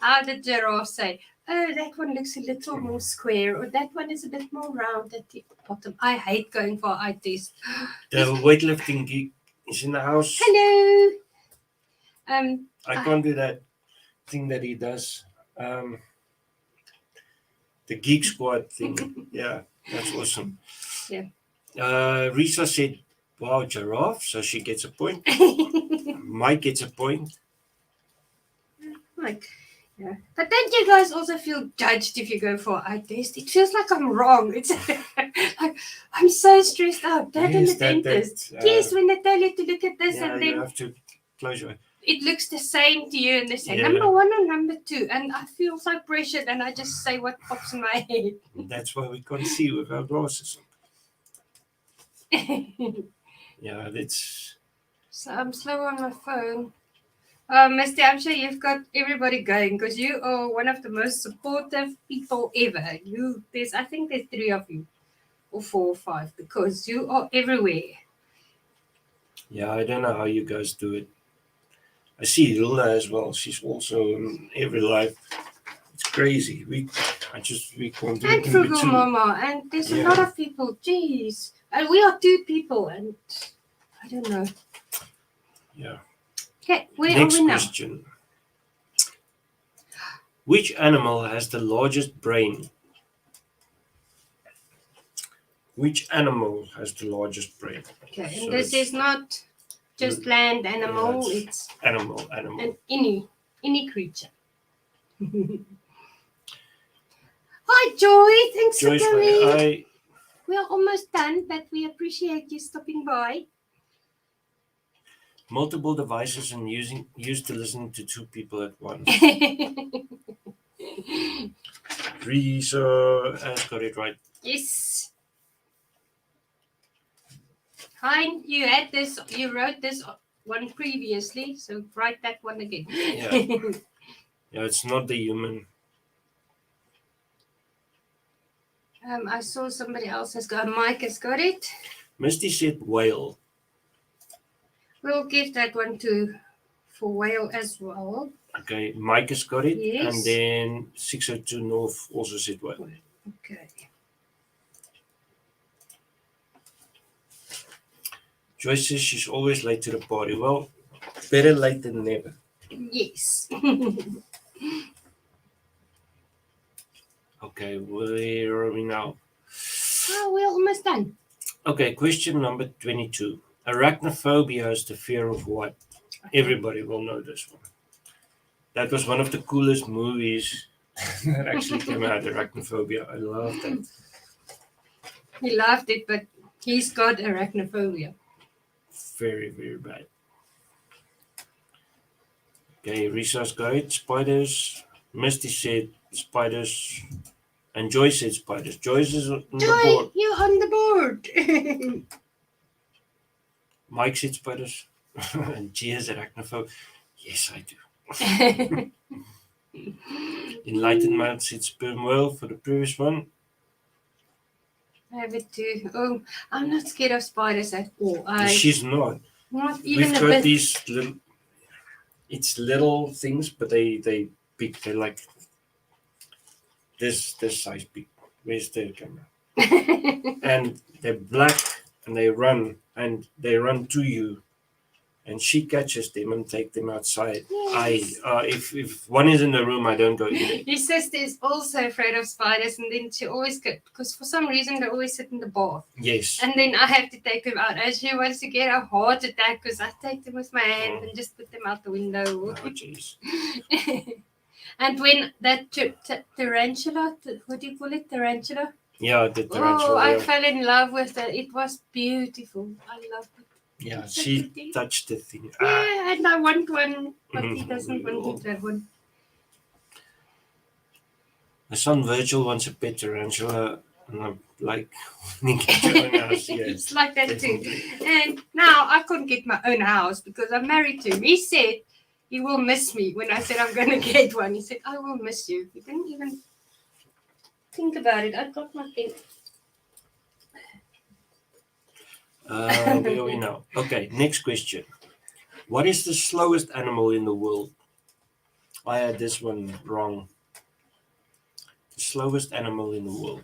How did giraffe say, oh, that one looks a little more square, or that one is a bit more round at the bottom? I hate going for eye test. The weightlifting geek is in the house. Hello. I can't do that thing that he does. The geek squad thing. Yeah, that's awesome. Yeah. Risa said, wow, giraffe. So she gets a point. Mike gets a point. Like, yeah. But don't you guys also feel judged if you go for an eye test? It feels like I'm wrong. It's like I'm so stressed out. That and the dentist. Yes, when they tell you to look at this yeah, and you then have to close your eyes. it looks the same to you and they say Yeah. number 1 or number 2, and I feel so pressured and I just say what pops in my head. That's why we can't see with our glasses. Yeah, that's. So I'm slow on my phone. Misty, I'm sure you've got everybody going because you are one of the most supportive people ever. I think there's 3 of you, or 4 or 5, because you are everywhere. Yeah, I don't know how you guys do it. I see Hilda as well. She's also in every life. It's crazy. We can't do And it in Frugal between. Mama, and there's a Yeah. lot of people. Jeez, and we are 2 people, and I don't know. Yeah. Okay, where Next are we now? question. Which animal has the largest brain? Which animal has the largest brain? Okay, So and this it's- is not just land animal; Yeah, it's Animal. and any creature. Hi, Joy. Thanks Joyce, for coming. I We're almost done, but we appreciate you stopping by. multiple devices and used to listen to 2 people at once. Risa has got it right. Yes. Hein, you had this. You wrote this one previously, so write that one again. Yeah. Yeah, it's not the human. I saw somebody else has got. Mike has got it. Misty said whale. We'll give that one for whale as well. Okay, Mike has got it. Yes. And then 602 North also said what? Okay. Joyce says she's always late to the party. Well, better late than never. Yes. Okay, where are we now? Oh, we're almost done. Okay, question number 22. Arachnophobia is the fear of what? Everybody will know this one. That was one of the coolest movies that actually came out, Arachnophobia. I love that. He loved it, but he's got arachnophobia. Very, very bad. Okay, Risa's got it. Spiders. Misty said spiders. And Joyce said spiders. Joyce is on the Joy, board. you're on the board. Mike said spiders. And G is arachnophobia. Yes, I do. Enlightened Man said sperm whale for the previous one. I have it too. Oh, I'm not scared of spiders at all. She's not. Not even We've a got bit. these little, it's little things, but they big. They're like this size big. Where's the camera? And they're black, and they run to you, and she catches them and take them outside. Yes. If one is in the room, I don't go in. His sister is also afraid of spiders, and then she always get, because for some reason they always sit in the bath, Yes. and then I have to take them out. And she wants to get a heart attack because I take them with my hand and just put them out the window. Oh, jeez. And when that tarantula, what do you call it, tarantula? Yeah, the Oh, tarantula. I yeah. fell in love with that. It was beautiful. I loved it. Yeah, Such a she thing. touched the thing. Yeah, and I want one, but he doesn't want to have one. My son Virgil wants a pet tarantula, and I'm like, you get your own house. Yeah, It's like that too. definitely. And now I couldn't get my own house because I'm married to him. He said he will miss me when I said I'm going to get one. He said, I will miss you. He didn't even think about it. I got my thing. Where are we now? Okay, next question. What is the slowest animal in the world? I had this one wrong. The slowest animal in the world.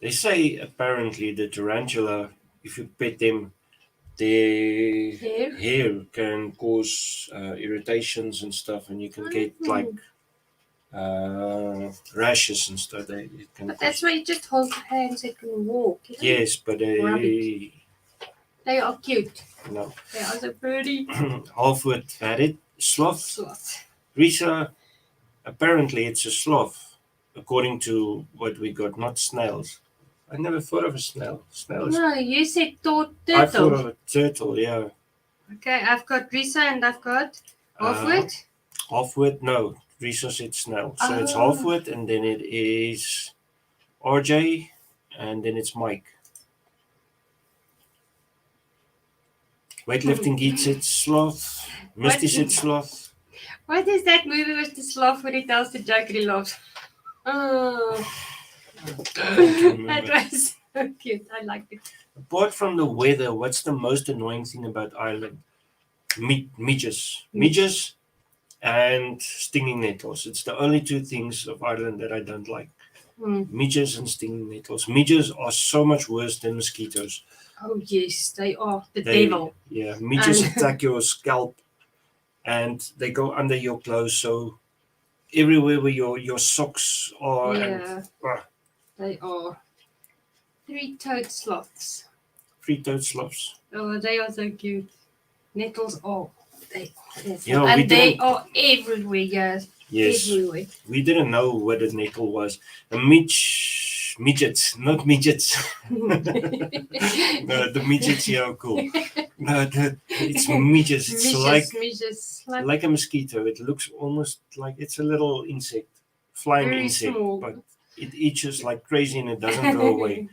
They say apparently the tarantula, if you pet them, their Hair? hair can cause irritations and stuff, and you can get like rashes and stuff. It can But that's cause, why you just hold your hands and can walk. You know? yes, but Rabbit. They are cute. no. They are so pretty. Halfwood had it. Sloth. Sloth. Risa, apparently it's a sloth, according to what we got, not snails. I never thought of a snail. Snails. No, you said I thought turtle. of a turtle, yeah. Okay, I've got Risa and I've got Halfwood. Halfwood, no. Risa said snail. So it's Oh. halfwood, and then it is RJ, and then it's Mike. Weightlifting Geek said sloth. Misty What? said sloth. What is that movie with the sloth when he tells the joke and he laughs? Oh, that was so cute. I liked it. Apart from the weather, what's the most annoying thing about Ireland? Midges. Midges and stinging nettles. It's the only two things of Ireland that I don't like. Mm. Midges and stinging nettles. Midges are so much worse than mosquitoes. Oh, yes, they are the They- devil. Yeah, midges And- attack your scalp and they go under your clothes. So everywhere where your socks are. Yeah, And, they are. Three-toed sloths. free-toed sloths. Oh, they are so cute. Nettles are. They are awful. Yeah, we and they didn't- are everywhere, yes. Yes. Everywhere. We didn't know what a nettle was. A midgets, not midgets. No, the midgets here are cool. No, it's midgets. It's Midges, like like a mosquito. It looks almost like it's a little insect, flying very insect, small. but it itches like crazy and it doesn't go away.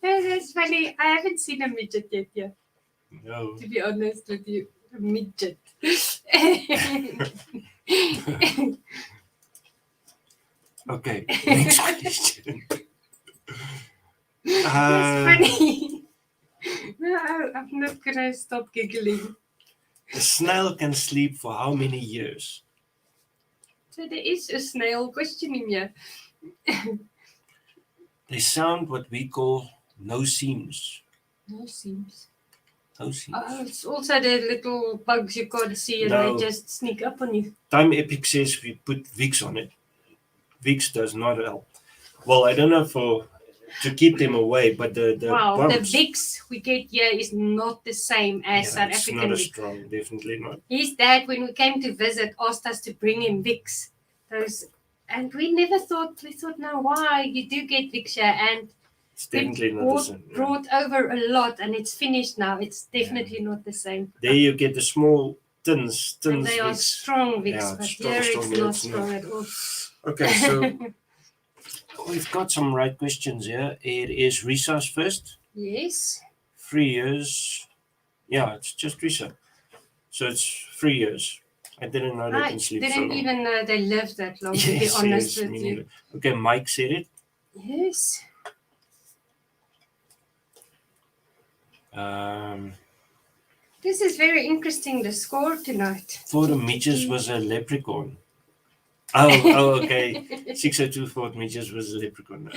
That's funny. I haven't seen a midget yet, No. to be honest with you. A midget. Okay, next question. funny. No, I'm not gonna stop giggling. A snail can sleep for how many years? So there is a snail questioning you. They sound what we call no seams. No seems. No seams. Oh, it's also the little bugs you can't see and No. they just sneak up on you. Time Epic says we put Vicks on it. Vicks does not help. Well, I don't know to keep them away, but the Wow, bumps, the Vicks we get here is not the same as South it's African not as Vicks. strong. Definitely not. His dad, when we came to visit, asked us to bring him Vicks. And we never thought, no, why? You do get Vicks here. And It's we definitely not the same. Yeah. brought over a lot and it's finished now. It's definitely not the same. There you get the small tins And they are Vicks. strong Vicks, Yeah, but strong, here strong, it's yeah, not it's strong at all. Okay, so we've got some right questions here. It is Risa's first. Yes. 3 years. Yeah, it's just Risa. So it's 3 years. I didn't know they I can sleep so didn't long. even know they lived that long, to be Yes, honest yes, with me you. neither. Okay, Mike said it. Yes. This is very interesting, the score tonight. Fort Mitches was a leprechaun. Oh, okay. 602 Fort Mitches was a leprechaun.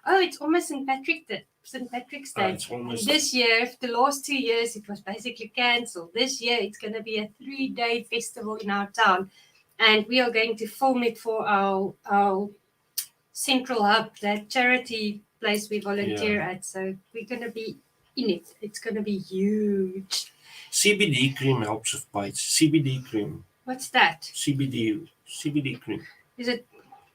Oh, it's almost St. Patrick's Day. It's almost. This year, the last 2 years, it was basically cancelled. This year, it's going to be a 3-day festival in our town. And we are going to film it for our Central Hub, that charity place we volunteer at. So we're going to be in it. It's going to be huge. CBD cream helps with bites. CBD cream. What's that? CBD cream. Is it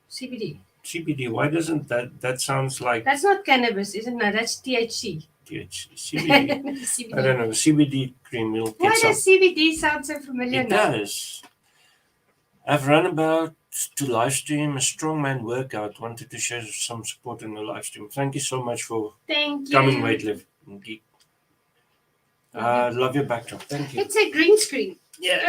CBD? CBD. Why doesn't that sounds like That's not cannabis, isn't it? No, that's THC. CBD? CBD. I don't know. CBD cream will get Why some. does CBD sound so familiar It now? does. I've run about to live stream a strongman workout. Wanted to share some support in the live stream. Thank you so much for Thank you. coming, Weightlift Geek. Love your backdrop. Thank you. It's a green screen. Yeah.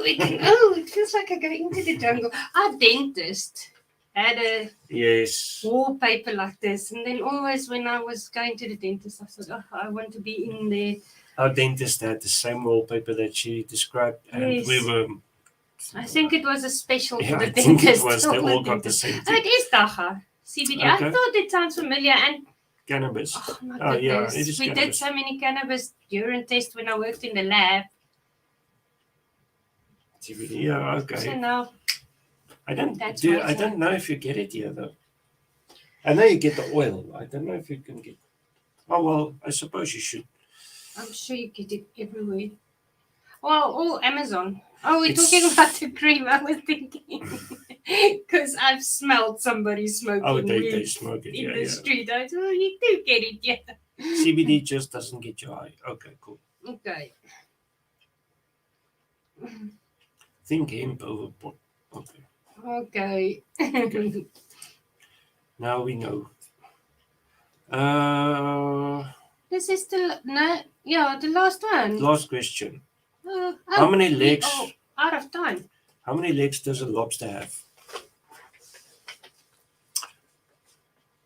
It feels like I go into the jungle. Our dentist had a Yes. wallpaper like this, and then always when I was going to the dentist, I thought, I want to be in there. Our dentist had the same wallpaper that she described, and Yes. we were. I think it was a special Yeah, for the I think dentist. it was. They all got the same Oh, thing. it is Dacha. CBD. I Okay. thought it sounds familiar, and Cannabis. oh my Oh, yeah, goodness, it is we did cannabis. so many cannabis urine tests when I worked in the lab. CBD. Yeah. So Okay. now I don't. That's Do. why I it's don't know if you get it here though. I know you get the oil. I don't know if you can get. Oh well, I suppose you should. I'm sure you get it everywhere. Well, all Amazon. Oh, we're It's- talking about the cream. I was thinking because I've smelled somebody smoking Oh, they weed smoke it. in Yeah, the yeah. street. I thought, oh, you do get it, yeah. CBD just doesn't get you high. Okay, cool. Okay. Think hemp over pot. Okay. Okay. Now we know. This is the the last one. Last question. Oh, How many we legs? are out of time. How many legs does a lobster have?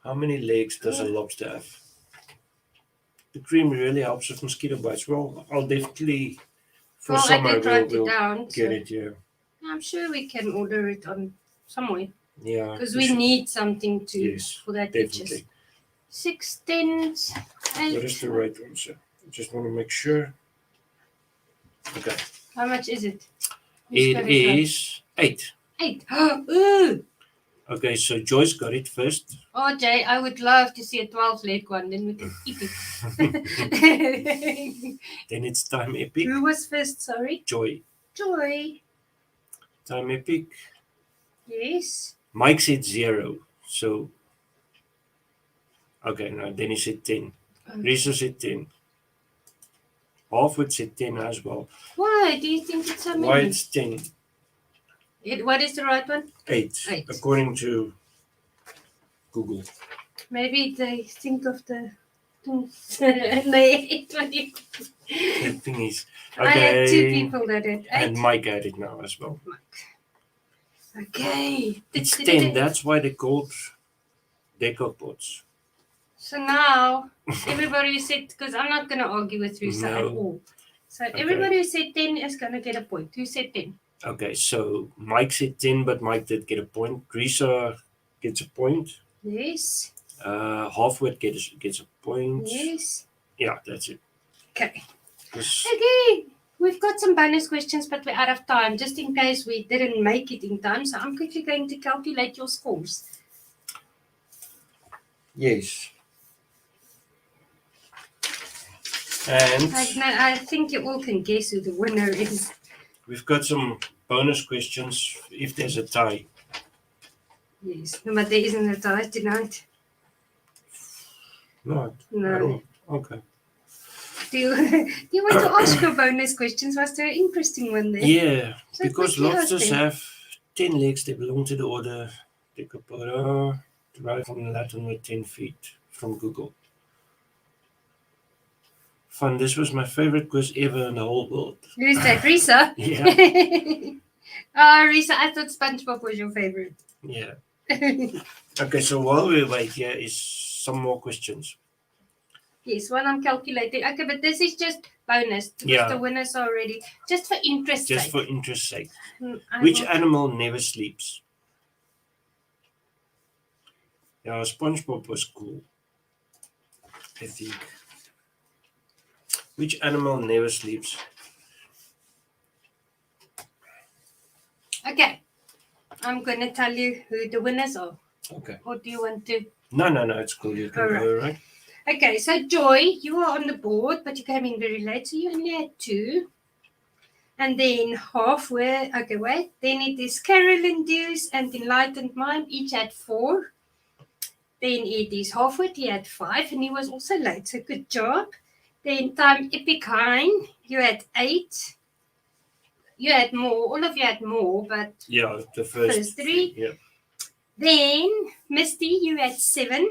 How many legs does a lobster have? The cream really helps with mosquito bites. Well, I'll definitely for Well, I summer did write we'll it down. get So it. Yeah, I'm sure we can order it on somewhere yeah. because we we should- need something to Yes, for that definitely. itches. 6, 10, 8. What is the right one, sir? I just want to make sure. Okay, How much is it? Who's it got right? is 8. 8. Ooh. Okay, so Joyce got it first. Oh, Jay, I would love to see a 12-leg one. Then we can eat it. Then it's time epic. Who was first? Sorry. Joy. Joy. Time epic. Yes. Mike said 0. So, okay, no, then he said 10. Okay. Risa said 10. Halfwood said 10 as well. Why do you think it's so many? Why it's 10? What is the right one? 8, 8. according to Google. Maybe they think of the and they ate what you. The thing is, I had 2 okay, people that had 8. and Mike had it now as well. Okay. It's 10, that's why they're called decopods. So now, everybody who said, because I'm not going to argue with Risa at No. all. So everybody who said 10 is going to get a point. Who said 10? Okay, so Mike said 10, but Mike did get a point. Risa gets a point. Yes. Halfwit gets a point. Yes. Yeah, that's it. Okay. 'Cause- Okay. We've got some bonus questions, but we're out of time, just in case we didn't make it in time. So I'm quickly going to calculate your scores. Yes. And I think you all can guess who the winner is. we've got some bonus questions if there's a tie. Yes. No, but there isn't a tie tonight. Not at No. all. Okay. Do you want to ask your bonus questions? Was there an interesting one there? Yeah, So because quickly ask lobsters them. have 10 legs. They belong to the order Decapoda, derived from the Latin word 10 feet from Google. Fun. This was my favorite quiz ever in the whole world. Who's that? Risa? Yeah, Risa, I thought SpongeBob was your favorite. yeah. Okay, so while we wait, here is some more questions. Yes, one I'm calculating. Okay, but this is just bonus because Yeah. the winners are already just for interest Just sake. for interest's sake. I Which will- animal never sleeps? Yeah, SpongeBob was cool, I think. Which animal never sleeps? Okay, I'm going to tell you who the winners are. Okay. Or do you want to? No, it's cool. You can Alright. go, right? Okay, so Joy, you are on the board, but you came in very late, so you only had 2. And then halfway, okay, wait. Then it is Carolyn Deuce and Enlightened Mind, each had 4. Then it is Halfway, he had 5, and he was also late, so good job. Then Time Epic Hein, you had 8. You had more, all of you had more, but Yeah, the first, First 3. Yeah. then Misty, you had 7.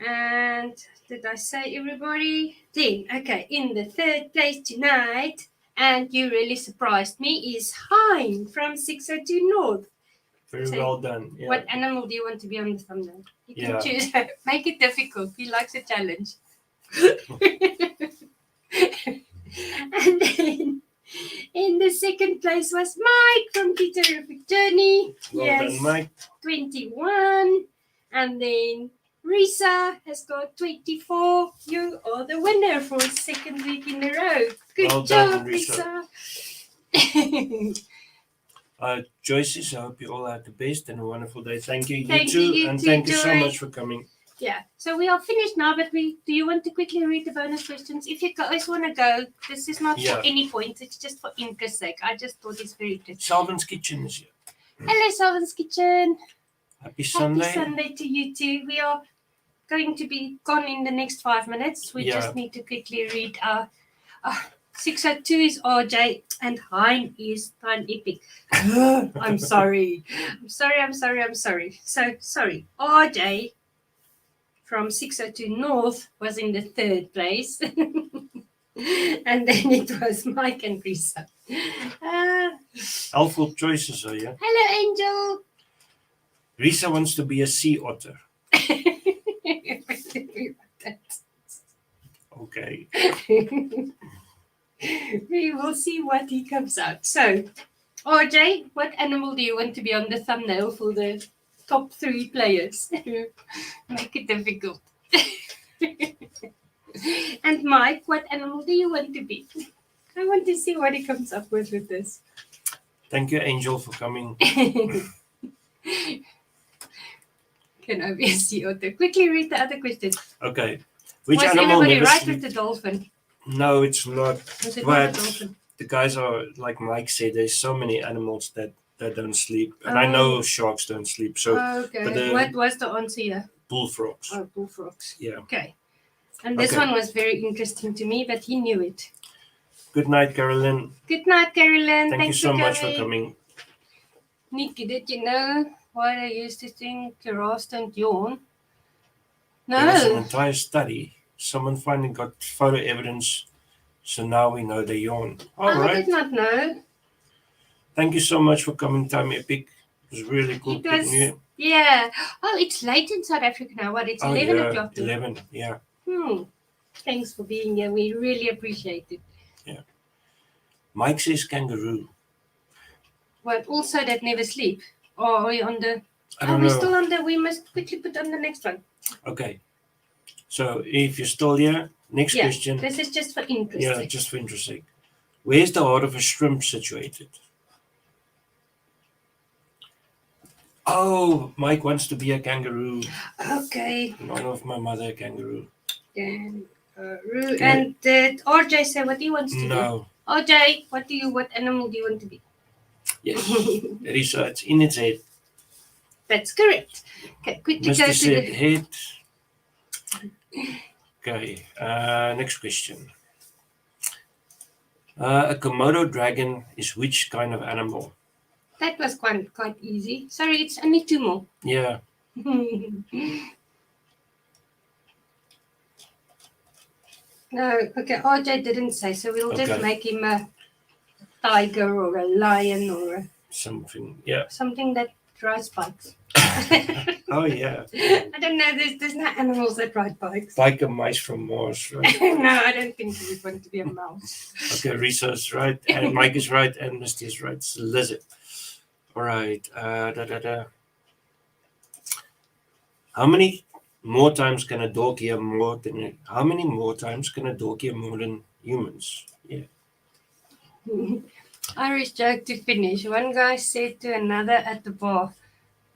And did I say everybody? Then, okay, in the 3rd place tonight, and you really surprised me, is Hein from 602 North. Very So, well done. Yeah. What animal do you want to be on the thumbnail? You can Yeah. choose. Make it difficult. He likes a challenge. And then in the 2nd place was Mike from the Terrific Journey. Well Yes, done, Mike. 21. And then Risa has got 24. You are the winner for 2nd week in a row. Good Well job, done, Risa. Risa. Joyces, I hope you all had the best and a wonderful day. Thank you, you Thank too. you, And too, thank you so Joy. much for coming. Yeah, so we are finished now, but do you want to quickly read the bonus questions? If you guys want to go, this is not Yeah. for any points, it's just for interest sake. I just thought it's very interesting. Salvin's Kitchen is here. Hello, Salvin's Kitchen. Happy Sunday. Happy Sunday to you too. We are going to be gone in the next 5 minutes. We Yeah. just need to quickly read our 602 is RJ and Hein is Time Epic. I'm sorry. I'm sorry. So sorry. RJ from 602 North was in the 3rd place. And then it was Mike and Risa. Alfred Choices are here. Hello, Angel. Risa wants to be a sea otter. Okay. We will see what he comes out. So, RJ, what animal do you want to be on the thumbnail for the top 3 players? Make it difficult. And Mike, what animal do you want to be? I want to see what he comes up with this. Thank you, Angel, for coming. Can I be a sea otter? Quickly read the other questions. Okay. Which Was animal everybody never right sleeps? with the dolphin? No, it's not. Was it But not a dolphin? the guys are, like Mike said, there's so many animals that don't sleep. And I know sharks don't sleep. So Okay. but the- What was the answer here? bullfrogs. Oh, bullfrogs. Yeah. Okay. And this Okay. one was very interesting to me, but he knew it. Good night, Carolyn. Good night, Carolyn. Thank you Thanks so much for coming. Nikki, did you know why they used to think giraffes don't yawn? There was an No. entire study. Someone finally got photo evidence. So now we know they yawn. All I right. did not know. Thank you so much for coming, Time Epic. It was really cool It meeting was- you. Yeah. Oh, it's late in South Africa now. What? It's 11 yeah, o'clock. 11. Yeah. Thanks for being here. We really appreciate it. Mike says kangaroo. But also that never sleep. Or are we on the? I Are don't we know. still on the? We must quickly put on the next one. Okay. So if you're still here, next Yeah. question. This is just for interest. Yeah, just for interest sake. Where's the heart of a shrimp situated? Oh, Mike wants to be a kangaroo. Okay. None of my mother a kangaroo. Kangaroo. And did RJ say what he wants to No. do? RJ, what animal do you want to be? Yes. Research in its head. That's correct. Okay, quickly go Mr. to said the. head. Okay. Next question. A Komodo dragon is which kind of animal? That was quite easy. Sorry, it's only two more. Yeah. No, okay, RJ didn't say, so we'll just Okay. make him a tiger or a lion or Something. Yeah. something that rides bikes. Oh yeah. I don't know, there's no animals that ride bikes. Like a mice from Mars, right? No, I don't think he would want to be a mouse. Okay, Risa is right, and Mike is right, and Misty is right. It's a lizard. All right. How many more times can a dog hear more than? How many more times can a dog hear more than humans? Yeah. Irish joke to finish. One guy said to another at the bar,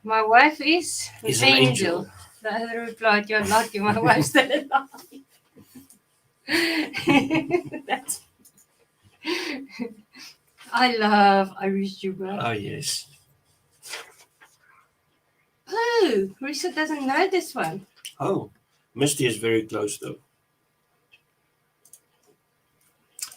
"My wife is Is an angel. The other replied, "You're lucky, my wife's still alive." That's. I love Irish humor. Ah yes. Oh, Risa doesn't know this one. Oh, Misty is very close though.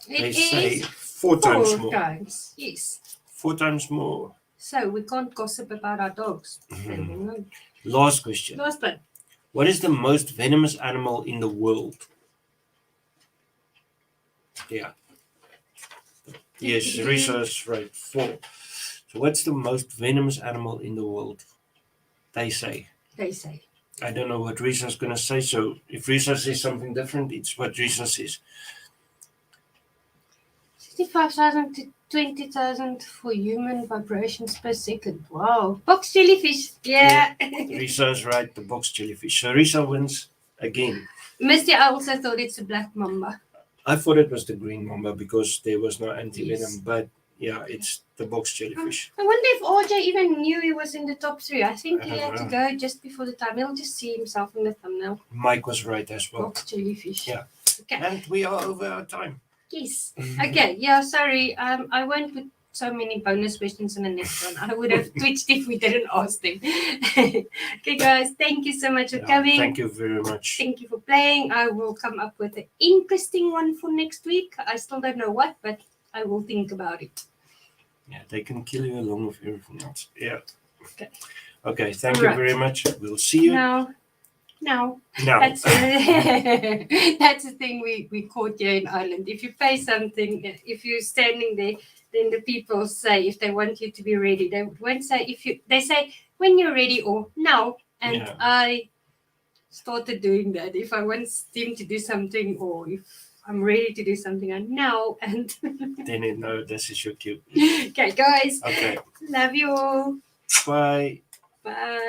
They It say is 4 times four more. times. Yes. 4 times more. So we can't gossip about our dogs. Mhm. Last question. Last one. What is the most venomous animal in the world? Yeah. Yes, Risa is right. 4. So what's the most venomous animal in the world? They say. They say. I don't know what Risa's going to say. So if Risa says something different, it's what Risa says. 65,000 to 20,000 for human vibrations per second. Wow. Box jellyfish. Yeah. Risa is right. The box jellyfish. So Risa wins again. Misty, I also thought it's a black mamba. I thought it was the green mamba because there was no anti-venom. Yes. But yeah, it's the box jellyfish. I wonder if RJ even knew he was in the top 3. I think I he don't had to know. go just before the time. He'll just see himself in the thumbnail. Mike was right as well. Box jellyfish. Yeah. Okay. And we are over our time. Yes. Okay. Yeah. Sorry. I won't put so many bonus questions in the next one. I would have twitched if we didn't ask them. Okay, guys. Thank you so much for Yeah, coming. thank you very much. Thank you for playing. I will come up with an interesting one for next week. I still don't know what, but I will think about it. Yeah, they can kill you along with everything else. Yeah. Okay. Okay, thank you Alright. very much. We'll see you No. now. That's that's the thing we caught here in Ireland. If you pay something, if you're standing there, then the people say if they want you to be ready, they won't say if you. They say when you're ready or now. And Yeah. I started doing that. If I want them to do something or if I'm ready to do something, I now and Then you know this is your cue. okay, guys, Okay, love you all. bye. Bye.